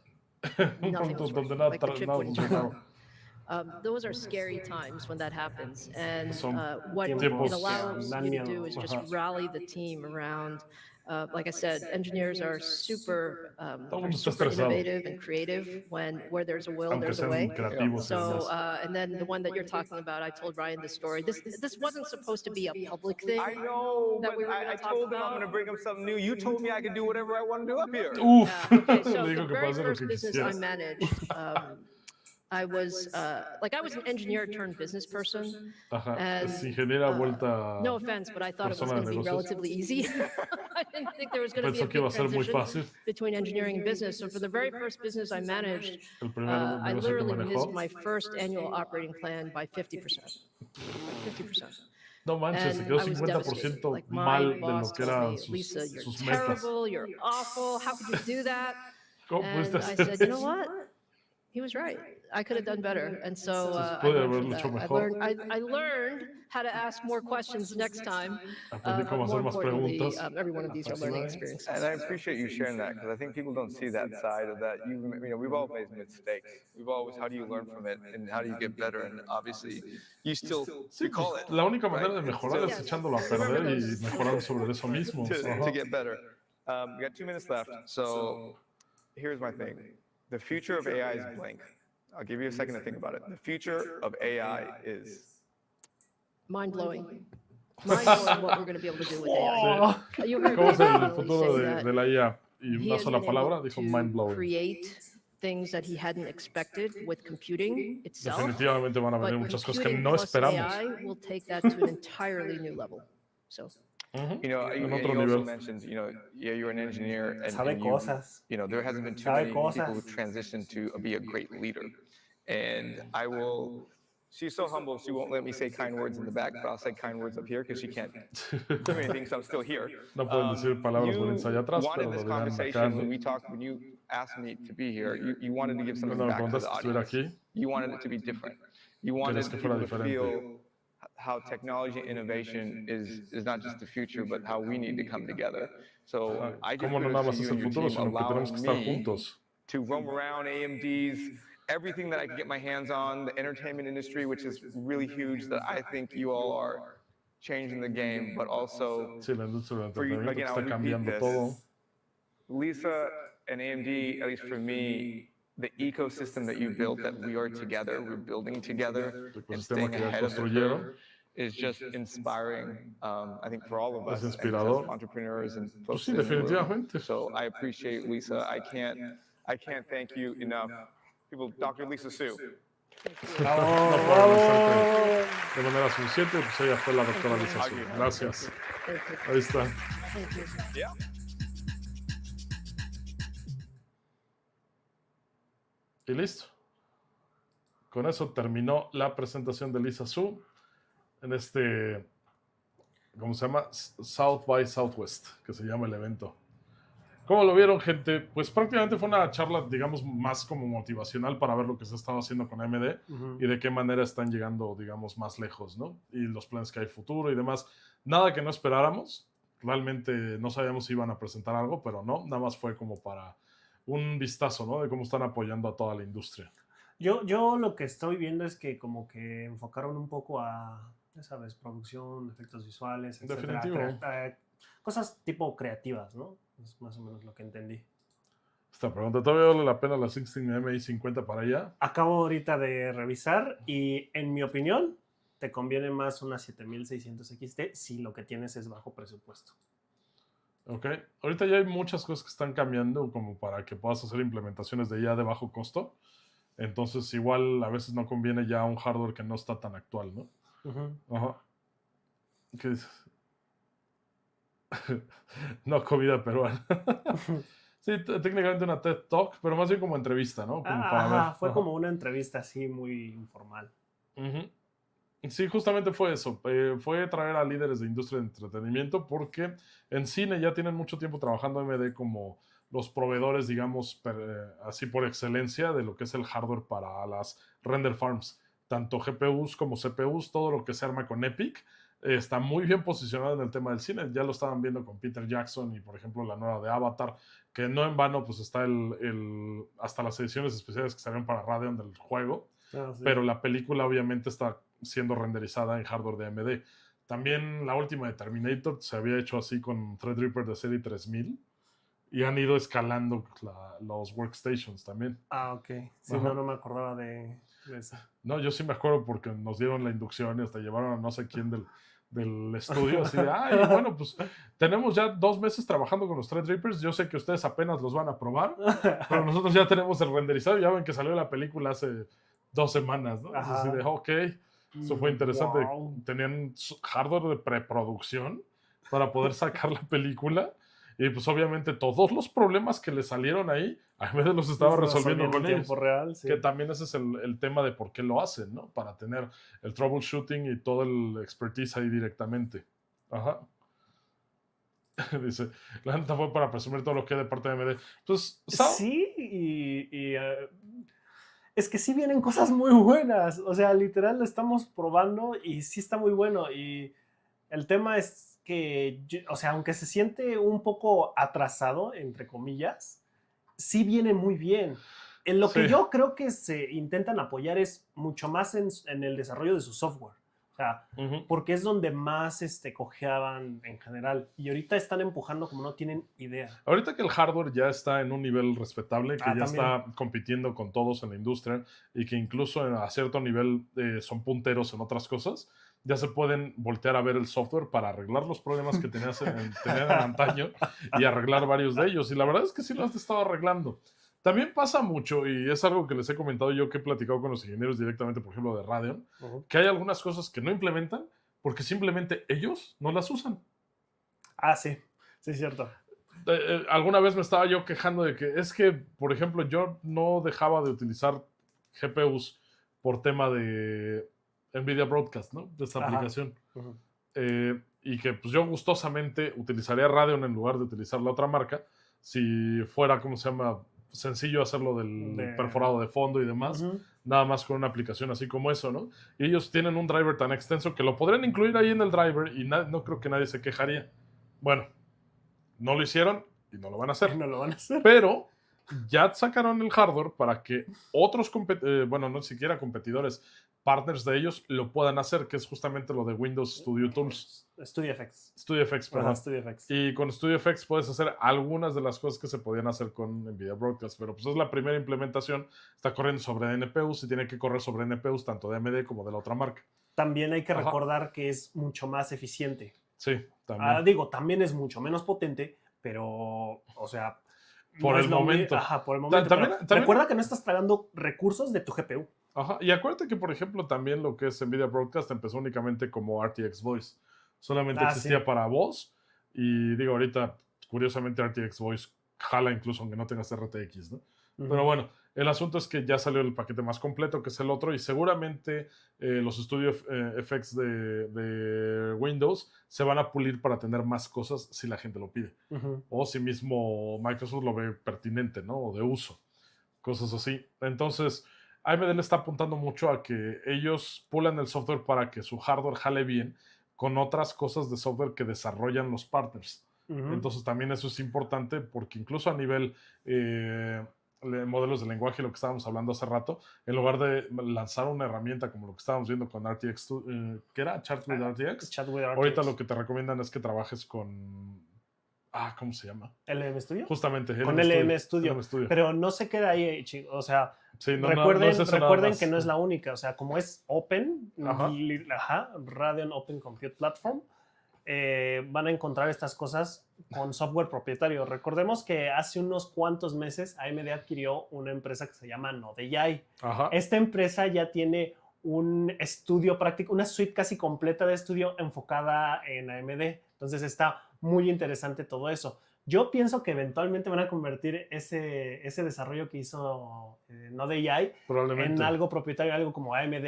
Un Nothing punto was donde working. nada Like the chip wouldn't turn funcionaba. on. Those are scary times when that happens, and Son what it tiempos allows que dan you to miedo. do is just Ajá. rally the team around. Like I said, engineers are super innovative and creative. Where there's a will, Aunque there's a sean way. creativos y So, demás. and then the one that you're talking about, I told Ryan the story. This wasn't supposed to be a public thing. I know, that but we were I gonna talk told him I'm about. going to bring him something new. You told me I could do whatever I want to do up here. Uf, Okay, so le the digo que very pase lo first que business I quisieras. managed, I was an engineer turned business person. Ajá, And, es ingeniera vuelta no offense, but I thought it was persona going de to be negocios. relatively easy. I didn't think there was going to be a Pensó que iba big a ser muy transition fácil. between engineering and business. So for the very first business I managed, El primer I negocio que literally manejó. missed my first annual operating plan by 50%. 50%. No manches, se And quedó I was 50% devastated. Like, mal my de lo boss que told eran me, Lisa, you're sus metas. terrible, you're awful, how could you do that? ¿Cómo pudiste And I hacer said, you know eso? what? He was right. I could have done better. And so I Pude learned from haberlo hecho that. mejor. I learned how to ask more questions next time. Aprendí But cómo hacer more más importantly, preguntas. every one of these are learning experiences. And I appreciate you sharing that because I think people don't see that side of that. You know, we've all made mistakes. We've always, how do you learn from it and how do you get better? And obviously, you still Sí, call pues, it. la única manera right? de mejorar es echándolo a perder y mejorando sobre eso mismo. To get better. We got 2 minutes left. So here's my thing. The future of AI is blank. I'll give you a second to think about it. The future of AI is mind-blowing. Mind-blowing what we're going to be able to do with AI. You heard ¿Cómo es David el Finley futuro say that de la IA? Y he una has sola been palabra, able dijo to mind-blowing. create things that he hadn't expected with computing itself. Definitivamente van a But venir muchas cosas que computing no plus esperamos. AI will take that to an entirely new level. So. You know, En you otro also nivel. mentioned, you know, yeah, you're an engineer, and Sabe you, cosas. you know, there hasn't been too Sabe many cosas. people who transitioned to be a great leader. And I will, she's so humble, she won't let me say kind words in the back, but I'll say kind words up here because she can't do anything, so I'm still here. No pueden decir palabras bonitas allá atrás, wanted pero this lo dirán acá. conversation when you asked me to be here, you wanted to give something Cuando me back to the preguntaste que estuviera audience. aquí, You wanted it to be different. You wanted querías que fuera people to diferente. feel how technology and innovation is not just the future, but how we need to come together. So I just Cómo no nada kudos más to es you el and your futuro, team sino que tenemos allowing que estar me juntos. to roam around AMD's, everything that I can get my hands on, the entertainment industry, which is really huge, that I think you all are changing the game, but also, Sí, la industria del for you, entretenimiento que again, I'll está repeat cambiando this. todo. Lisa and AMD, at least for me, the ecosystem that you built, that we are together, we're building together, El and ecosistema staying que ya ahead of the construyeron curve is just inspiring, I think, for all of es us and just inspirador. as entrepreneurs and Pues folks sí, in the room. definitivamente. So I appreciate Lisa. I can't thank you enough. People, Dr. Lisa Su. No puedo agradecerte de manera suficiente, pues ella fue la doctora Lisa Su. Gracias. Ahí está. Yeah. Y listo. Con eso terminó la presentación de Lisa Su en este, ¿cómo se llama? South by Southwest, que se llama el evento. ¿Cómo lo vieron, gente? Pues prácticamente fue una charla, digamos, más como motivacional para ver lo que se estaba haciendo con AMD y de qué manera están llegando, digamos, más lejos, ¿no? Y los planes que hay futuro y demás. Nada que no esperáramos. Realmente no sabíamos si iban a presentar algo, pero no. Nada más fue como para un vistazo, ¿no? De cómo están apoyando a toda la industria. Yo lo que estoy viendo es que como que enfocaron un poco a, ya sabes, producción, efectos visuales, etcétera. Definitivo. Cosas tipo creativas, ¿no? Es más o menos lo que entendí. Esta pregunta, ¿todavía vale la pena la 16MI50 para allá? Acabo ahorita de revisar y en mi opinión te conviene más una 7600 XT si lo que tienes es bajo presupuesto. Ok, ahorita ya hay muchas cosas que están cambiando como para que puedas hacer implementaciones de ya de bajo costo. Entonces igual a veces no conviene ya un hardware que no está tan actual, ¿no? Ajá. ¿Qué dices? No, comida peruana. Sí, técnicamente una TED Talk, pero más bien como entrevista, ¿no? Como para ver. Fue como una entrevista así muy informal. Sí, justamente fue eso. Fue traer a líderes de industria de entretenimiento porque en cine ya tienen mucho tiempo trabajando AMD como los proveedores, digamos, así por excelencia de lo que es el hardware para las render farms. Tanto GPUs como CPUs, todo lo que se arma con Epic, está muy bien posicionado en el tema del cine. Ya lo estaban viendo con Peter Jackson y, por ejemplo, la nueva de Avatar, que no en vano pues está hasta las ediciones especiales que salieron para Radeon del juego. Sí. Pero la película obviamente está siendo renderizada en hardware de AMD. También la última de Terminator se había hecho así con Threadripper de serie 3000 y han ido escalando los workstations también. Ok. Sí, no me acordaba de eso. No, yo sí me acuerdo porque nos dieron la inducción y hasta llevaron a no sé quién del estudio así de, ay, bueno, pues tenemos ya 2 meses trabajando con los Threadrippers, yo sé que ustedes apenas los van a probar, pero nosotros ya tenemos el renderizado, ya ven que salió la película hace 2 semanas, ¿no? Es así de, ok, eso fue interesante. Wow. Tenían hardware de preproducción para poder sacar la película. Y pues obviamente todos los problemas que le salieron ahí, AMD los estaba resolviendo con en ellos. tiempo real, sí. Que también ese es el tema de por qué lo hacen, ¿no? Para tener el troubleshooting y todo el expertise ahí directamente. Ajá. Dice, la neta fue para presumir todo lo que hay de parte de AMD. Pues, sí, es que sí vienen cosas muy buenas. O sea, literal lo estamos probando y sí está muy bueno. Y el tema es que, o sea, aunque se siente un poco atrasado, entre comillas, sí viene muy bien. En lo que yo creo que se intentan apoyar es mucho más en el desarrollo de su software. O sea, porque es donde más cojeaban en general. Y ahorita están empujando como no tienen idea. Ahorita que el hardware ya está en un nivel respetable, que ya está compitiendo con todos en la industria y que incluso a cierto nivel son punteros en otras cosas, ya se pueden voltear a ver el software para arreglar los problemas que tenían en antaño y arreglar varios de ellos. Y la verdad es que sí los han estado arreglando. También pasa mucho, y es algo que les he comentado yo, que he platicado con los ingenieros directamente, por ejemplo, de Radeon, que hay algunas cosas que no implementan porque simplemente ellos no las usan. Ah, sí, sí es cierto. Alguna vez me estaba yo quejando de que es que, por ejemplo, yo no dejaba de utilizar GPUs por tema de NVIDIA Broadcast, ¿no? De esta aplicación. Y que pues yo gustosamente utilizaría Radeon en lugar de utilizar la otra marca si fuera, ¿cómo se llama?, sencillo hacerlo del perforado de fondo y demás, nada más con una aplicación así como eso, ¿no? Y ellos tienen un driver tan extenso que lo podrían incluir ahí en el driver y no creo que nadie se quejaría. Bueno, no lo hicieron y no lo van a hacer. No lo van a hacer. Pero ya sacaron el hardware para que otros, bueno, no siquiera competidores, partners de ellos lo puedan hacer, que es justamente lo de Windows Studio Tools. StudioFX. StudioFX, perdón. StudioFX. Y con StudioFX puedes hacer algunas de las cosas que se podían hacer con NVIDIA Broadcast, pero pues es la primera implementación, está corriendo sobre NPUs y tiene que correr sobre NPUs tanto de AMD como de la otra marca. También hay que recordar que es mucho más eficiente. Sí, también. Digo, también es mucho menos potente, pero, o sea... Por el momento. Por el momento. También, recuerda que no estás tragando recursos de tu GPU. Ajá, y acuérdate que, por ejemplo, también lo que es NVIDIA Broadcast empezó únicamente como RTX Voice. Solamente existía para voz. Y digo, ahorita, curiosamente, RTX Voice jala incluso aunque no tengas RTX, ¿no? Pero bueno, el asunto es que ya salió el paquete más completo, que es el otro, y seguramente los StudioFX de Windows se van a pulir para tener más cosas si la gente lo pide. O si mismo Microsoft lo ve pertinente, ¿no? O de uso. Cosas así. Entonces, AMD le está apuntando mucho a que ellos pulan el software para que su hardware jale bien con otras cosas de software que desarrollan los partners. Entonces, también eso es importante porque incluso a nivel... modelos de lenguaje, lo que estábamos hablando hace rato, en lugar de lanzar una herramienta como lo que estábamos viendo con RTX, ¿qué era? Chat with RTX. Ahorita lo que te recomiendan es que trabajes con... ¿cómo se llama? ¿LM Studio? Justamente. Con LM Studio. Pero no se queda ahí, chicos. O sea, sí, recuerden que no es la única. O sea, como es Open, Radeon Open Compute Platform, van a encontrar estas cosas con software propietario. Recordemos que hace unos cuantos meses AMD adquirió una empresa que se llama Node.ai. Esta empresa ya tiene un estudio práctico, una suite casi completa de estudio enfocada en AMD. Entonces está muy interesante todo eso. Yo pienso que eventualmente van a convertir ese desarrollo que hizo Node.ai en algo propietario, algo como AMD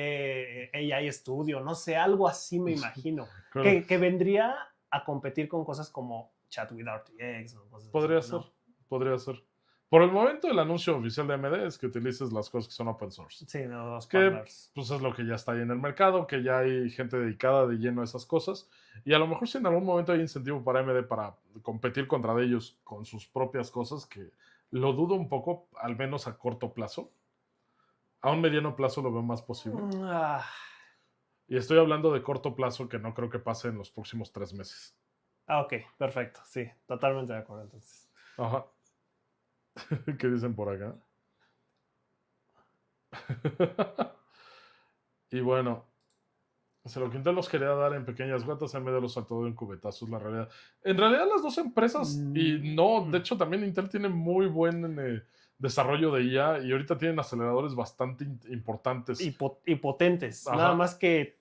AI Studio, no sé, algo así me imagino, que vendría a competir con cosas como Chat with RTX o cosas así. Podría ser. Por el momento, el anuncio oficial de AMD es que utilices las cosas que son open source. Sí, los partners. Pues es lo que ya está ahí en el mercado, que ya hay gente dedicada de lleno a esas cosas. Y a lo mejor si en algún momento hay incentivo para AMD para competir contra ellos con sus propias cosas, que lo dudo un poco, al menos a corto plazo. A un mediano plazo lo veo más posible. Y estoy hablando de corto plazo, que no creo que pase en los próximos 3 meses. Ok, perfecto. Sí, totalmente de acuerdo entonces. Ajá. ¿Qué dicen por acá? Y bueno, lo que Intel nos quería dar en pequeñas gotas, en medio de los saltó en cubetazos, la realidad. En realidad las dos empresas, y no, de hecho también Intel tiene muy buen desarrollo de IA y ahorita tienen aceleradores bastante importantes. Y potentes, Ajá. nada más que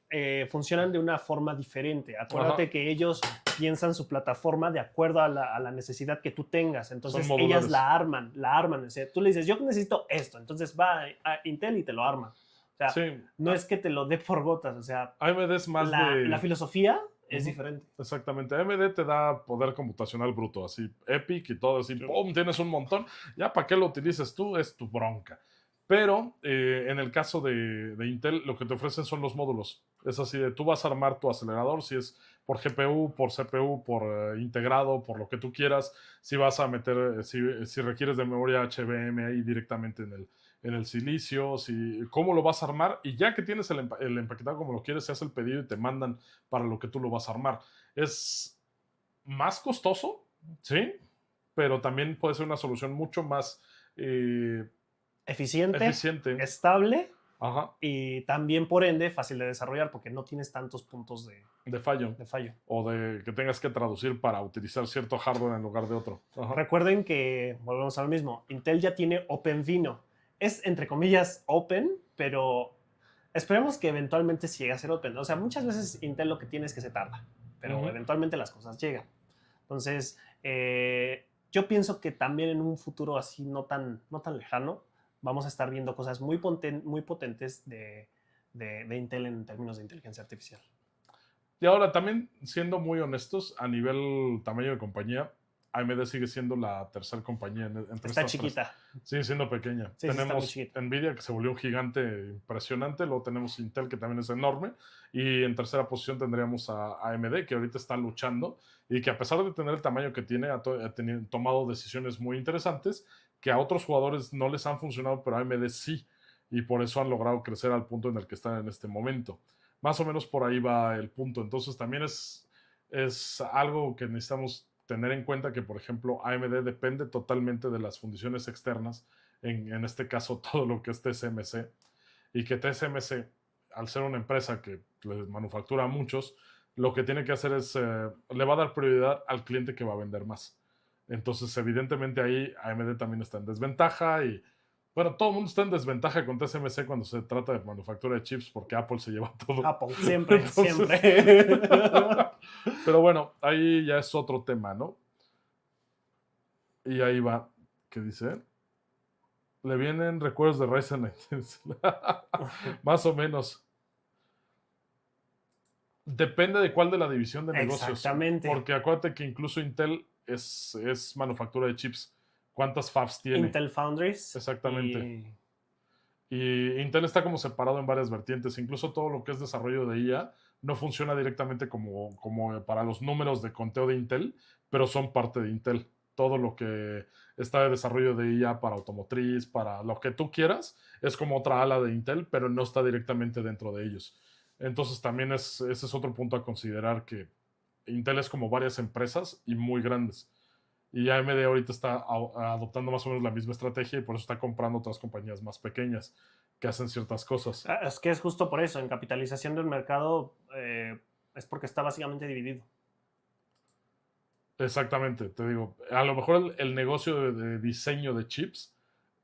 funcionan de una forma diferente. Acuérdate Ajá. que ellos piensan su plataforma de acuerdo a la necesidad que tú tengas. Entonces Son ellas modulares. la arman. O sea, tú le dices, yo necesito esto. Entonces va a Intel y te lo arma. O sea, Sí. no es que te lo dé por gotas. O sea, AMD es más la filosofía es Ujú. diferente. Exactamente. AMD te da poder computacional bruto, así Epic y todo, así, ¡pum! Tienes un montón. Ya para qué lo utilices tú es tu bronca. Pero en el caso de Intel, lo que te ofrecen son los módulos. Es así de, tú vas a armar tu acelerador, si es por GPU, por CPU, por integrado, por lo que tú quieras. Si vas a meter, si requieres de memoria HBM ahí directamente en el silicio, cómo lo vas a armar. Y ya que tienes el empaquetado como lo quieres, se hace el pedido y te mandan para lo que tú lo vas a armar. Es más costoso, ¿sí? Pero también puede ser una solución mucho más Eficiente, estable. Ajá. Y también, por ende, fácil de desarrollar porque no tienes tantos puntos de fallo. O de que tengas que traducir para utilizar cierto hardware en lugar de otro. Ajá. Recuerden que, volvemos a lo mismo, Intel ya tiene OpenVINO. Es, entre comillas, open, pero esperemos que eventualmente sí llegue a ser open. O sea, muchas veces Intel lo que tiene es que se tarda, pero eventualmente las cosas llegan. Entonces, yo pienso que también en un futuro así no tan lejano, vamos a estar viendo cosas muy potentes de Intel en términos de inteligencia artificial. Y ahora, también siendo muy honestos, a nivel tamaño de compañía, AMD sigue siendo la tercera compañía entre Está estas chiquita. tres. Sigue siendo pequeña. Sí, tenemos Nvidia, que se volvió un gigante impresionante. Luego tenemos Intel, que también es enorme. Y en tercera posición tendríamos a AMD, que ahorita está luchando y que a pesar de tener el tamaño que tiene, ha tomado decisiones muy interesantes que a otros jugadores no les han funcionado, pero a AMD sí. Y por eso han logrado crecer al punto en el que están en este momento. Más o menos por ahí va el punto. Entonces también es algo que necesitamos tener en cuenta, que por ejemplo AMD depende totalmente de las fundiciones externas, en este caso todo lo que es TSMC, y que TSMC, al ser una empresa que les manufactura a muchos, lo que tiene que hacer es, le va a dar prioridad al cliente que va a vender más. Entonces evidentemente ahí AMD también está en desventaja y bueno, todo el mundo está en desventaja con TSMC cuando se trata de manufactura de chips porque Apple se lleva todo. Apple, siempre, Entonces, siempre. Pero bueno, ahí ya es otro tema, ¿no? Y ahí va, ¿qué dice? Le vienen recuerdos de Ryzen. Más o menos. Depende de cuál de la división de negocios. Exactamente. Porque acuérdate que incluso Intel es manufactura de chips. ¿Cuántas fabs tiene? Intel Foundries. Exactamente. Y Intel está como separado en varias vertientes. Incluso todo lo que es desarrollo de IA no funciona directamente como para los números de conteo de Intel, pero son parte de Intel. Todo lo que está de desarrollo de IA para automotriz, para lo que tú quieras, es como otra ala de Intel, pero no está directamente dentro de ellos. Entonces también ese es otro punto a considerar, que Intel es como varias empresas y muy grandes. Y AMD ahorita está adoptando más o menos la misma estrategia y por eso está comprando otras compañías más pequeñas que hacen ciertas cosas. Es que es justo por eso, en capitalización del mercado es porque está básicamente dividido. Exactamente, te digo, a lo mejor el negocio de diseño de chips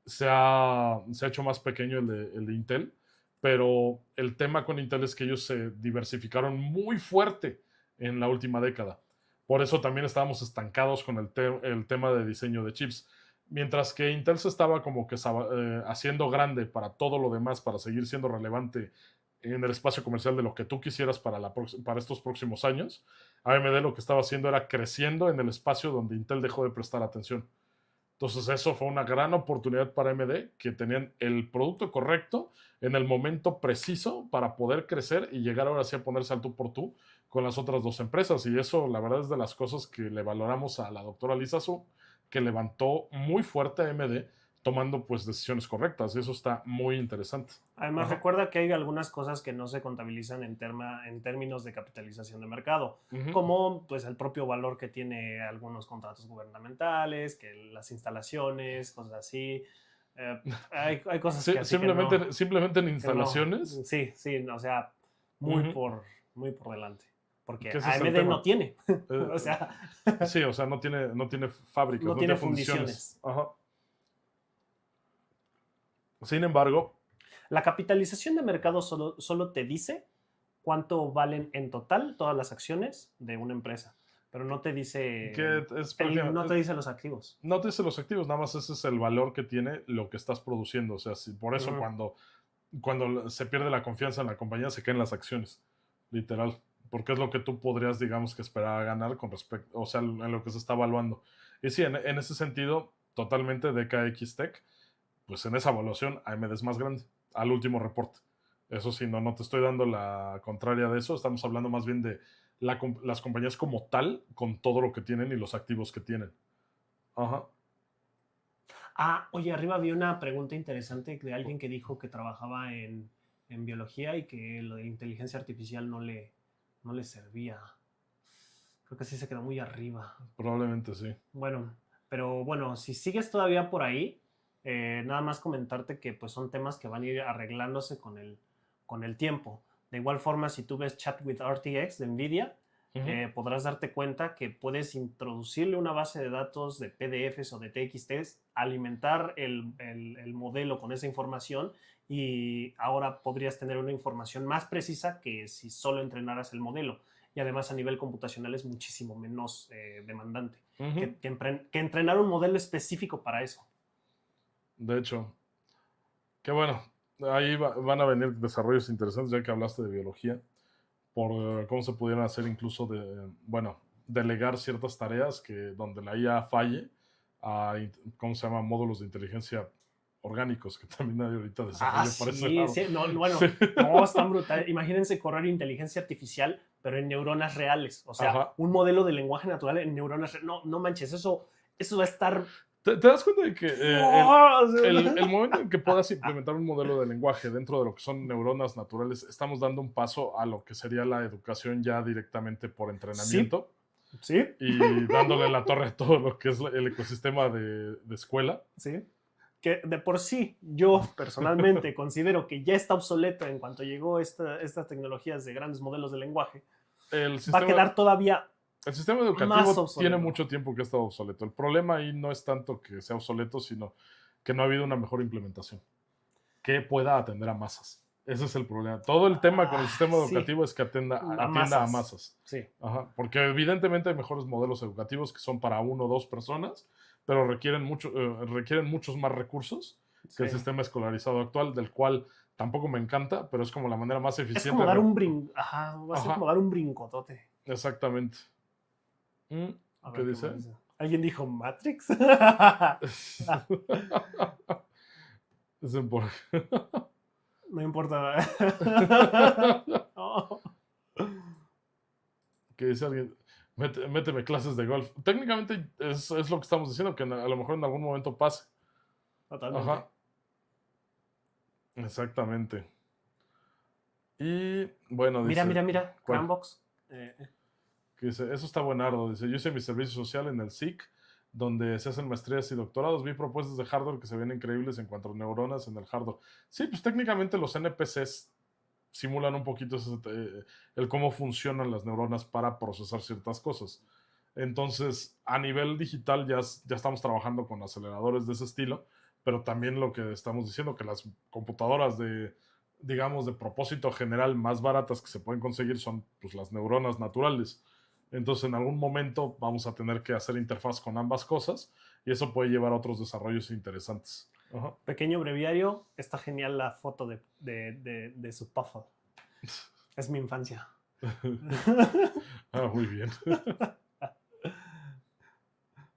se ha hecho más pequeño el de Intel, pero el tema con Intel es que ellos se diversificaron muy fuerte en la última década. Por eso también estábamos estancados con el tema de diseño de chips. Mientras que Intel se estaba como que haciendo grande para todo lo demás, para seguir siendo relevante en el espacio comercial de lo que tú quisieras para estos próximos años, AMD lo que estaba haciendo era creciendo en el espacio donde Intel dejó de prestar atención. Entonces eso fue una gran oportunidad para AMD, que tenían el producto correcto en el momento preciso para poder crecer y llegar ahora sí a ponerse al tú por tú con las otras dos empresas. Y eso, la verdad, es de las cosas que le valoramos a la doctora Lisa Su, que levantó muy fuerte a AMD tomando pues decisiones correctas, y eso está muy interesante. Además, recuerda que hay algunas cosas que no se contabilizan en términos de capitalización de mercado, como pues el propio valor que tiene algunos contratos gubernamentales, que las instalaciones, cosas así. Hay cosas que así simplemente en instalaciones. No. Sí, o sea, muy por delante. Porque AMD no tiene. O sea, sí, o sea, no tiene fábricas, no tiene fundiciones. Ajá. Sin embargo, la capitalización de mercado solo te dice cuánto valen en total todas las acciones de una empresa, pero no te dice, no te dice los activos. No te dice los activos, nada más ese es el valor que tiene lo que estás produciendo. O sea, por eso cuando se pierde la confianza en la compañía se caen las acciones, literal, porque es lo que tú podrías, digamos, que esperar a ganar con respecto, o sea, en lo que se está evaluando. Y sí, en ese sentido, totalmente DKX Tech, pues en esa evaluación AMD es más grande, al último reporte. Eso sí, no te estoy dando la contraria de eso, estamos hablando más bien de las compañías como tal, con todo lo que tienen y los activos que tienen. Ajá. Oye, arriba vi una pregunta interesante de alguien que dijo que trabajaba en biología y que lo de inteligencia artificial no le servía. Creo que sí se quedó muy arriba. Probablemente sí. Bueno, pero bueno, si sigues todavía por ahí, nada más comentarte que pues son temas que van a ir arreglándose con el tiempo. De igual forma, si tú ves Chat with RTX de NVIDIA, podrás darte cuenta que puedes introducirle una base de datos de PDFs o de TXTs, alimentar el modelo con esa información y ahora podrías tener una información más precisa que si solo entrenaras el modelo. Y además a nivel computacional es muchísimo menos demandante que entrenar un modelo específico para eso. De hecho, qué bueno. Ahí van a venir desarrollos interesantes, ya que hablaste de biología, por cómo se pudieran hacer incluso delegar ciertas tareas donde la IA falle a, ¿cómo se llama? Módulos de inteligencia orgánicos, que también hay ahorita desarrollo para ese lado. Sí, no, es tan brutal. Imagínense correr inteligencia artificial, pero en neuronas reales. O sea, un modelo de lenguaje natural en neuronas reales. No manches, eso va a estar... ¿Te das cuenta de que el momento en que puedas implementar un modelo de lenguaje dentro de lo que son neuronas naturales, estamos dando un paso a lo que sería la educación ya directamente por entrenamiento? Sí. Y dándole la torre a todo lo que es el ecosistema de escuela. Sí. Que de por sí, yo personalmente considero que ya está obsoleto en cuanto llegó estas tecnologías de grandes modelos de lenguaje. Va a quedar todavía... El sistema educativo tiene mucho tiempo que ha estado obsoleto. El problema ahí no es tanto que sea obsoleto, sino que no ha habido una mejor implementación que pueda atender a masas. Ese es el problema. Todo el tema con el sistema educativo es que atienda a masas. Sí. Ajá, porque evidentemente hay mejores modelos educativos que son para 1 o 2 personas, pero requieren muchos más recursos que el sistema escolarizado actual, del cual tampoco me encanta, pero es como la manera más eficiente. Es como dar un brinco. Va a ser como dar un brincotote. Exactamente. ¿Qué dice? ¿Alguien dijo Matrix? No importa. ¿Qué dice alguien? Méteme clases de golf. Técnicamente es lo que estamos diciendo, que a lo mejor en algún momento pase. Totalmente. Ajá. Exactamente. Y bueno, dice... Mira. Cranbox. Que dice, eso está buenardo. Dice, yo hice mi servicio social en el SIC, donde se hacen maestrías y doctorados. Vi propuestas de hardware que se ven increíbles en cuanto a neuronas en el hardware. Sí, pues técnicamente los NPCs simulan un poquito el cómo funcionan las neuronas para procesar ciertas cosas. Entonces, a nivel digital ya estamos trabajando con aceleradores de ese estilo, pero también lo que estamos diciendo, que las computadoras de propósito general más baratas que se pueden conseguir son pues, las neuronas naturales. Entonces, en algún momento vamos a tener que hacer interfaz con ambas cosas y eso puede llevar a otros desarrollos interesantes. Ajá. Pequeño breviario, está genial la foto de su puffle. Es mi infancia. Muy bien.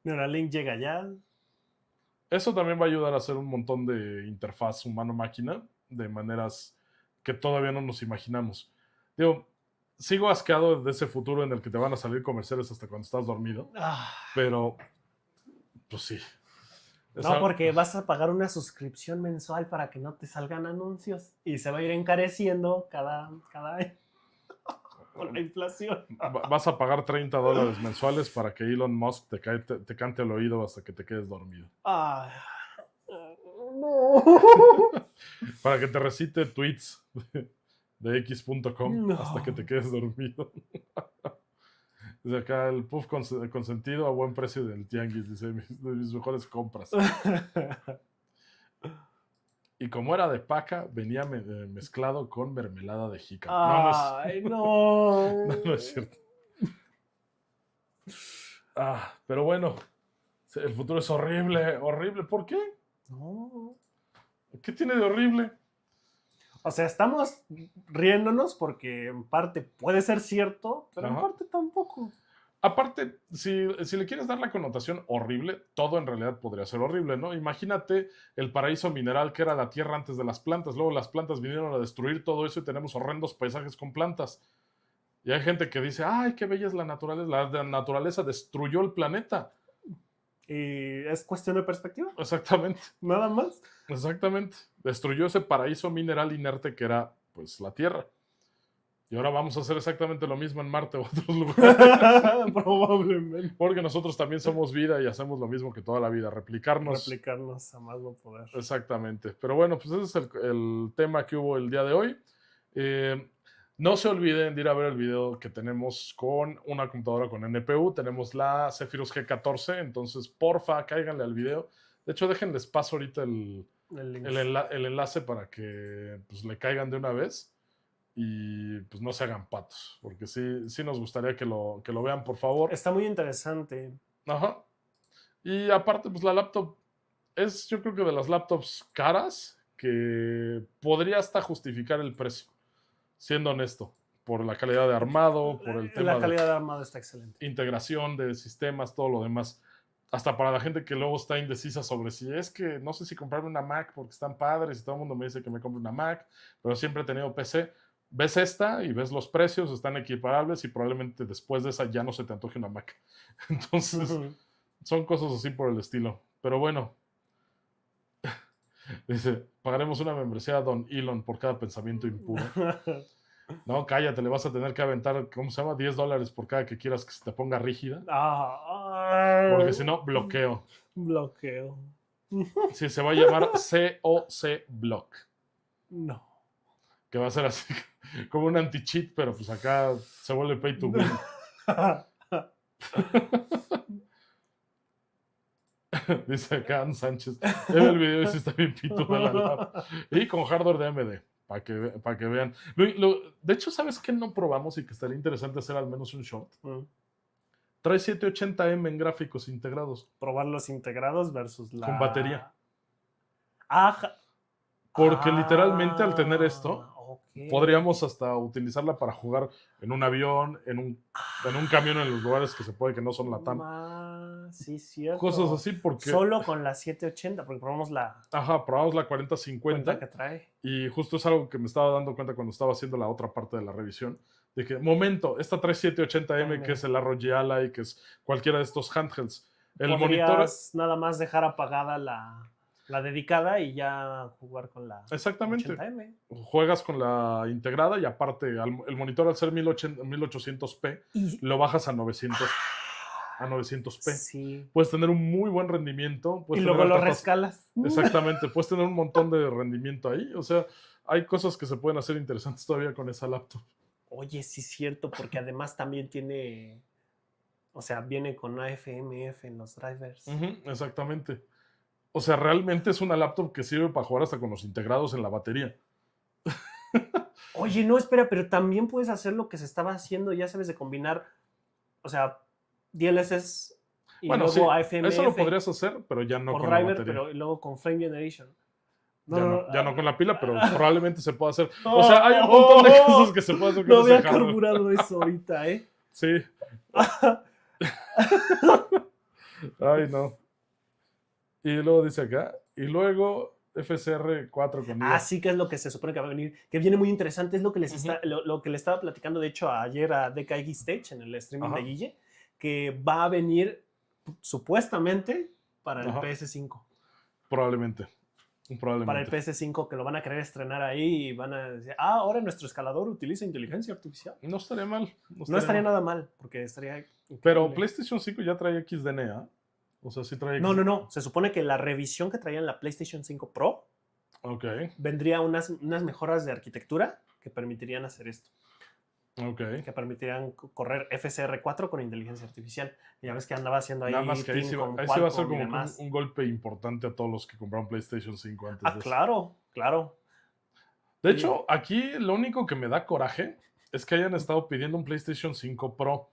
Neuralink llega ya. Eso también va a ayudar a hacer un montón de interfaz humano-máquina de maneras que todavía no nos imaginamos. Digo, sigo asqueado de ese futuro en el que te van a salir comerciales hasta cuando estás dormido. Pero, pues sí. Porque vas a pagar una suscripción mensual para que no te salgan anuncios y se va a ir encareciendo cada año con la inflación. Vas a pagar $30 mensuales para que Elon Musk te cante al oído hasta que te quedes dormido. No. Para que te recite tweets de x.com hasta que te quedes dormido. Desde acá el puff consentido a buen precio del tianguis, dice, de mis mejores compras. Y como era de paca, venía mezclado con mermelada de jícama. ¡Ay, no! No es cierto. Pero bueno, el futuro es horrible, horrible. ¿Por qué? No. ¿Qué tiene de horrible? O sea, estamos riéndonos porque en parte puede ser cierto, pero en parte tampoco. Aparte, si le quieres dar la connotación horrible, todo en realidad podría ser horrible, ¿no? Imagínate el paraíso mineral que era la tierra antes de las plantas. Luego las plantas vinieron a destruir todo eso y tenemos horrendos paisajes con plantas. Y hay gente que dice, ¡ay, qué bella es la naturaleza! La naturaleza destruyó el planeta. Y es cuestión de perspectiva. Exactamente. Nada más. Exactamente. Destruyó ese paraíso mineral inerte que era, pues, la Tierra. Y ahora vamos a hacer exactamente lo mismo en Marte o otros lugares. Probablemente. Porque nosotros también somos vida y hacemos lo mismo que toda la vida, replicarnos. Replicarnos a más no poder. Exactamente. Pero bueno, pues ese es el tema que hubo el día de hoy. No se olviden de ir a ver el video que tenemos con una computadora con NPU. Tenemos la Zephyrus G14, entonces porfa, cáiganle al video. De hecho, déjenles paso ahorita el enlace para que pues, le caigan de una vez y pues no se hagan patos, porque sí nos gustaría que lo vean, por favor. Está muy interesante. Ajá. Y aparte, pues la laptop es, yo creo que de las laptops caras que podría hasta justificar el precio, siendo honesto, por la calidad de armado, por el tema La calidad de armado está excelente. Integración de sistemas, todo lo demás. Hasta para la gente que luego está indecisa sobre si es que no sé si comprarme una Mac porque están padres y todo el mundo me dice que me compre una Mac, pero siempre he tenido PC. Ves esta y ves los precios, están equiparables y probablemente después de esa ya no se te antoje una Mac. Entonces, son cosas así por el estilo. Pero bueno, dice, pagaremos una membresía a Don Elon por cada pensamiento impuro. No, cállate, le vas a tener que aventar, ¿cómo se llama? $10 por cada que quieras que se te ponga rígida. Porque si no, bloqueo. Bloqueo. Sí, se va a llamar COC Block. No. Que va a ser así, como un anti-cheat, pero pues acá se vuelve pay to win. Dice acá Ann Sánchez. En el video sí está bien pito de la lab. Y con hardware de AMD, para que vean. De hecho, ¿sabes qué no probamos y que estaría interesante hacer al menos un shot? Trae 780M en gráficos integrados. Probar los integrados versus la... Con batería. Ajá. Porque literalmente al tener esto, podríamos hasta utilizarla para jugar en un avión, en un camión, en los lugares que se puede que no son LATAM. Sí, cierto. Cosas así porque... Solo con la 780, porque probamos la... Ajá, probamos la 4050. Que trae. Y justo es algo que me estaba dando cuenta cuando estaba haciendo la otra parte de la revisión. De que, momento, esta trae 780M, que es el ROG Ally, que es cualquiera de estos handhelds. El monitor... nada más dejar apagada la dedicada y ya jugar con la Exactamente. 80M. Juegas con la integrada y aparte el monitor al ser 1800p lo bajas a 900p. Sí. Puedes tener un muy buen rendimiento. Y luego lo rescalas. Exactamente. Puedes tener un montón de rendimiento ahí. O sea, hay cosas que se pueden hacer interesantes todavía con esa laptop. Oye, sí es cierto, porque además también tiene... O sea, viene con AFMF en los drivers. Exactamente. O sea, realmente es una laptop que sirve para jugar hasta con los integrados en la batería. Oye, no, espera, pero también puedes hacer lo que se estaba haciendo, ya sabes, de combinar, o sea, DLSS y luego sí, AFMF. Eso lo podrías hacer, pero ya no con driver, la batería. Pero luego con Frame Generation. Ya no con la pila, pero probablemente se pueda hacer. O sea, hay un montón de cosas que se pueden hacer con no ese había carburado eso ahorita, ¿eh? Sí. Ay, no. Y luego dice acá, y luego FSR4 con IA. Sí, que es lo que se supone que va a venir, que viene muy interesante, es lo que les lo que le estaba platicando, de hecho, ayer a DKX Stage, en el streaming de Guille, que va a venir supuestamente para el PS5. Probablemente. Para el PS5, que lo van a querer estrenar ahí y van a decir, ahora nuestro escalador utiliza inteligencia artificial. No estaría mal. No estaría nada mal, porque estaría increíble. Pero PlayStation 5 ya trae XDNA. O sea, sí trae... No. Se supone que la revisión que traía en la PlayStation 5 Pro vendría unas mejoras de arquitectura que permitirían hacer esto. Que permitirían correr FSR4 con inteligencia artificial. Y ya ves que andaba haciendo ahí... Nada más que ahí sí va a ser como un golpe importante a todos los que compraron PlayStation 5 antes. Claro. Claro. De hecho, aquí lo único que me da coraje es que hayan estado pidiendo un PlayStation 5 Pro.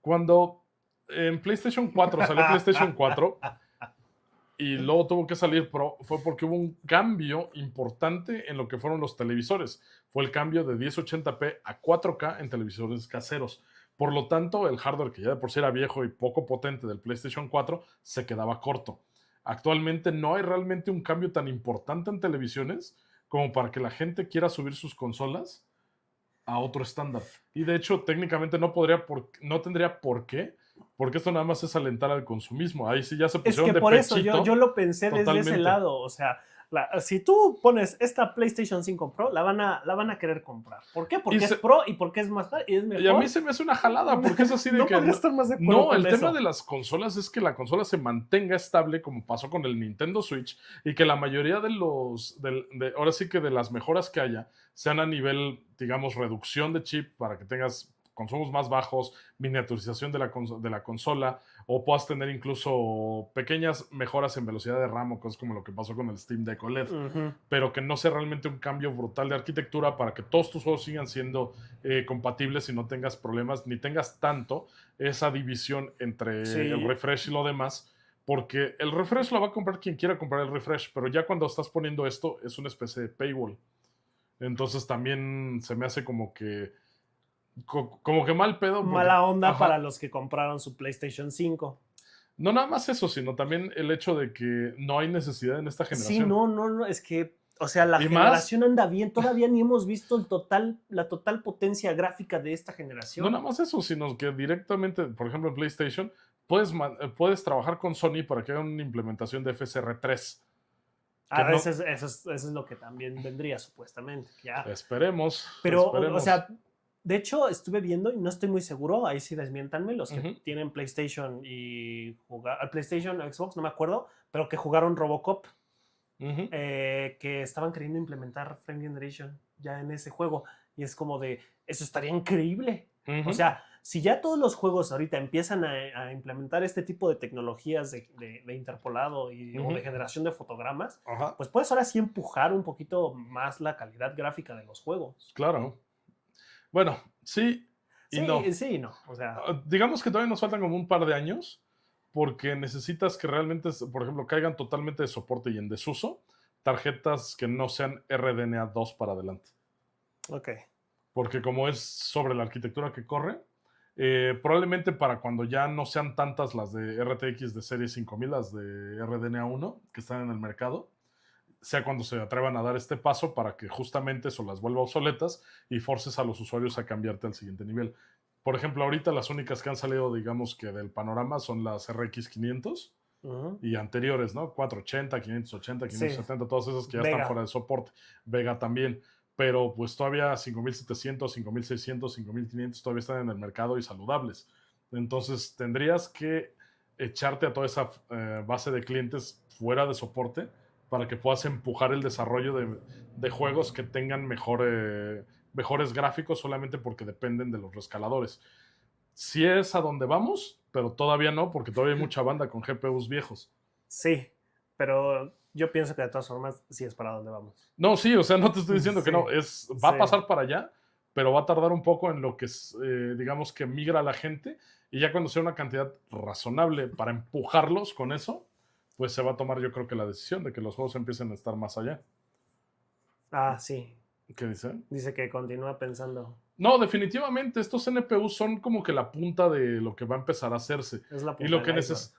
Cuando en PlayStation 4 salió PlayStation 4 y luego tuvo que salir Pro, fue porque hubo un cambio importante en lo que fueron los televisores. Fue el cambio de 1080p a 4K en televisores caseros. Por lo tanto, el hardware, que ya de por sí era viejo y poco potente del PlayStation 4, se quedaba corto. Actualmente no hay realmente un cambio tan importante en televisiones como para que la gente quiera subir sus consolas a otro estándar. Y de hecho, técnicamente no tendría por qué, porque esto nada más es alentar al consumismo. Ahí sí ya se pusieron es que de por eso pechito. yo lo pensé desde ese lado. O sea, si tú pones esta PlayStation 5 Pro, la van a querer comprar. ¿Por qué? Porque es Pro y porque es más y es mejor. Y a mí se me hace una jalada, porque es así de que... estar más de acuerdo con el eso. tema de las consolas es que la consola se mantenga estable, como pasó con el Nintendo Switch, y que la mayoría de ahora sí que de las mejoras que haya, sean a nivel, digamos, reducción de chip para que tengas consumos más bajos, miniaturización de la consola, o puedas tener incluso pequeñas mejoras en velocidad de RAM o cosas como lo que pasó con el Steam Deck OLED, pero que no sea realmente un cambio brutal de arquitectura para que todos tus juegos sigan siendo compatibles y no tengas problemas, ni tengas tanto esa división entre el refresh y lo demás, porque el refresh lo va a comprar quien quiera comprar el refresh, pero ya cuando estás poniendo esto es una especie de paywall. Entonces también se me hace como que mal pedo. Porque, mala onda para los que compraron su PlayStation 5. No nada más eso, sino también el hecho de que no hay necesidad en esta generación. Sí, no, es que, o sea, la generación anda bien, todavía ni hemos visto la total potencia gráfica de esta generación. No nada más eso, sino que directamente, por ejemplo, en PlayStation, puedes trabajar con Sony para que haga una implementación de FSR3. Eso es lo que también vendría, supuestamente. Ya. Esperemos. Pero, o sea, de hecho, estuve viendo y no estoy muy seguro, ahí sí desmiéntanme, los que tienen PlayStation y PlayStation, Xbox, no me acuerdo, pero que jugaron Robocop, que estaban queriendo implementar Frame Generation ya en ese juego, y es como de, eso estaría increíble. O sea, si ya todos los juegos ahorita empiezan a implementar este tipo de tecnologías de interpolado o de generación de fotogramas, pues puedes ahora sí empujar un poquito más la calidad gráfica de los juegos. Claro. Bueno, sí y no. Sí y no. O sea, digamos que todavía nos faltan como un par de años, porque necesitas que realmente, por ejemplo, caigan totalmente de soporte y en desuso tarjetas que no sean RDNA 2 para adelante. Ok. Porque como es sobre la arquitectura que corre, probablemente para cuando ya no sean tantas las de RTX de serie 5000, las de RDNA 1 que están en el mercado, sea cuando se atrevan a dar este paso para que justamente eso las vuelva obsoletas y forces a los usuarios a cambiarte al siguiente nivel. Por ejemplo, ahorita las únicas que han salido, digamos que del panorama, son las RX 500 y anteriores, ¿no? 480, 580, 570, todas esas que ya están fuera de soporte. Vega también. Pero pues todavía 5700, 5600, 5500 todavía están en el mercado y saludables. Entonces tendrías que echarte a toda esa base de clientes fuera de soporte para que puedas empujar el desarrollo de juegos que tengan mejores gráficos solamente porque dependen de los rescaladores. Sí es a donde vamos, pero todavía no, porque todavía hay mucha banda con GPUs viejos. Sí, pero yo pienso que de todas formas sí es para donde vamos. No, sí, o sea, no te estoy diciendo que no, va a pasar para allá, pero va a tardar un poco en lo que digamos que migra la gente, y ya cuando sea una cantidad razonable para empujarlos con eso, pues se va a tomar, yo creo que la decisión de que los juegos empiecen a estar más allá. Ah, sí. ¿Qué dice? Dice que continúa pensando. No, definitivamente, estos NPUs son como que la punta de lo que va a empezar a hacerse. Es la punta y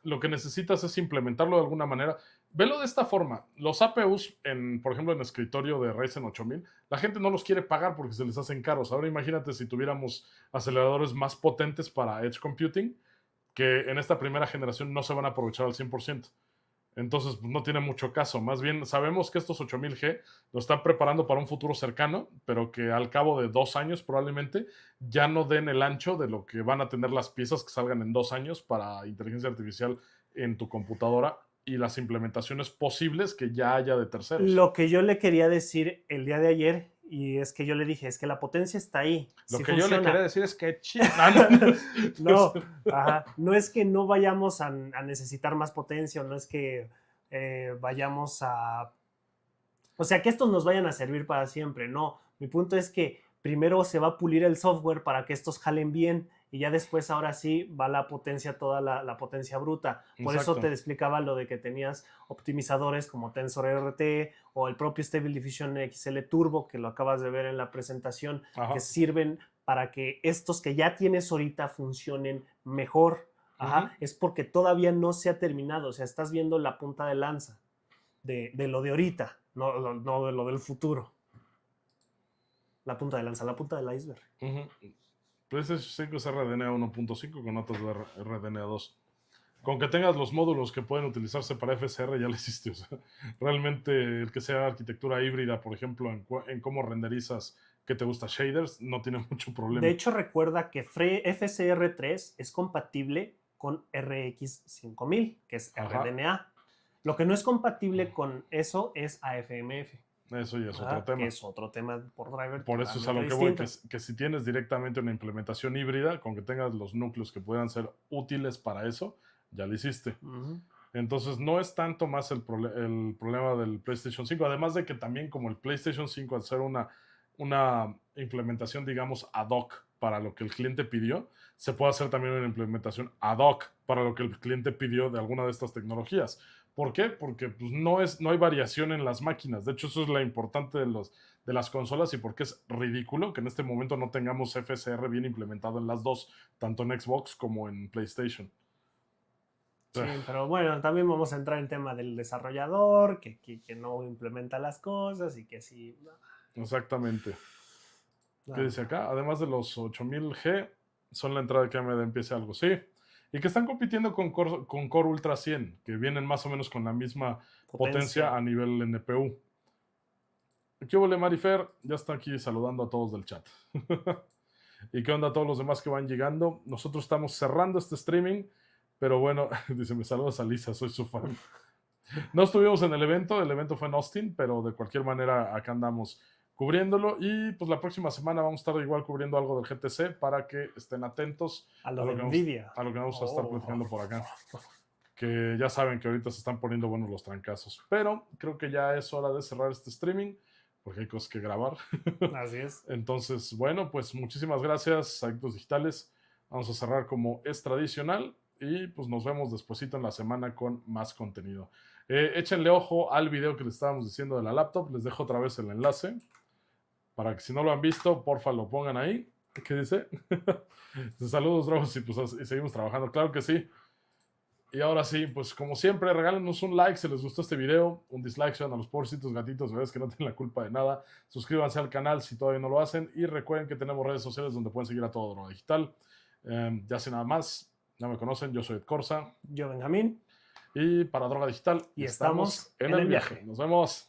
lo que necesitas es implementarlo de alguna manera. Velo de esta forma. Los APUs, por ejemplo, en escritorio de Ryzen 8000, la gente no los quiere pagar porque se les hacen caros. Ahora imagínate si tuviéramos aceleradores más potentes para Edge Computing, que en esta primera generación no se van a aprovechar al 100%. Entonces, pues, no tiene mucho caso. Más bien, sabemos que estos 8000G lo están preparando para un futuro cercano, pero que al cabo de 2 años probablemente ya no den el ancho de lo que van a tener las piezas que salgan en 2 años para inteligencia artificial en tu computadora y las implementaciones posibles que ya haya de terceros. Lo que yo le quería decir el día de ayer, y es que yo le dije, es que la potencia está ahí. Lo sí que funciona. yo le quería decir es que no es que no vayamos a necesitar más potencia, no es que vayamos a O sea, que estos nos vayan a servir para siempre, no. Mi punto es que primero se va a pulir el software para que estos jalen bien y ya después, ahora sí, va la potencia, toda la potencia bruta. Por Exacto. eso te explicaba lo de que tenías optimizadores como TensorRT o el propio Stable Diffusion XL Turbo, que lo acabas de ver en la presentación, Ajá. que sirven para que estos que ya tienes ahorita funcionen mejor. Ajá. Es porque todavía no se ha terminado, o sea, estás viendo la punta de lanza de lo de ahorita, no de lo del futuro. La punta de lanza, la punta del iceberg. PlayStation 5 es RDNA 1.5 con notas de RDNA 2. Con que tengas los módulos que pueden utilizarse para FSR ya lo hiciste. O sea, realmente el que sea arquitectura híbrida, por ejemplo, en cómo renderizas que te gusta shaders, no tiene mucho problema. De hecho, recuerda que FSR3 es compatible con RX 5000, que es RDNA. Lo que no es compatible con eso es AFMF. Eso ya es otro tema. Que es otro tema por driver. Por eso es a lo que voy, que si tienes directamente una implementación híbrida, con que tengas los núcleos que puedan ser útiles para eso, ya lo hiciste. Entonces no es tanto más el problema del PlayStation 5, además de que también como el PlayStation 5 al ser una implementación, digamos, ad hoc para lo que el cliente pidió, se puede hacer también una implementación ad hoc para lo que el cliente pidió de alguna de estas tecnologías. ¿Por qué? Porque pues, no hay variación en las máquinas. De hecho, eso es lo importante de las consolas y porque es ridículo que en este momento no tengamos FSR bien implementado en las dos, tanto en Xbox como en PlayStation. Sí, pero bueno, también vamos a entrar en tema del desarrollador, que no implementa las cosas y que sí. Exactamente. ¿Qué dice acá? Además de los 8000G, son la entrada que AMD empiece algo, sí. Y que están compitiendo con Core Ultra 100, que vienen más o menos con la misma potencia a nivel NPU. ¿Qué hubo, Marifer? Ya está aquí saludando a todos del chat. ¿Y qué onda a todos los demás que van llegando? Nosotros estamos cerrando este streaming, pero bueno, dice, me saludas a Lisa, soy su fan. No estuvimos en el evento fue en Austin, pero de cualquier manera acá andamos cubriéndolo y pues la próxima semana vamos a estar igual cubriendo algo del GTC para que estén atentos a lo de Nvidia. A lo que vamos a estar platicando por acá. Que ya saben que ahorita se están poniendo buenos los trancazos. Pero creo que ya es hora de cerrar este streaming porque hay cosas que grabar. Así es. Entonces, bueno, pues muchísimas gracias, Adictos Digitales. Vamos a cerrar como es tradicional y pues nos vemos despuesito en la semana con más contenido. Échenle ojo al video que les estábamos diciendo de la laptop. Les dejo otra vez el enlace para que si no lo han visto, porfa lo pongan ahí. ¿Qué dice? Saludos, Dragos, y pues y seguimos trabajando. Claro que sí. Y ahora sí, pues como siempre, regálenos un like si les gustó este video, un dislike si van a los pobrecitos gatitos, bebés que no tienen la culpa de nada. Suscríbanse al canal si todavía no lo hacen y recuerden que tenemos redes sociales donde pueden seguir a todo Droga Digital. Ya sé nada más, ya me conocen, yo soy Ed Corsa. Yo, Benjamín. Y para Droga Digital, y estamos en el viaje. Nos vemos.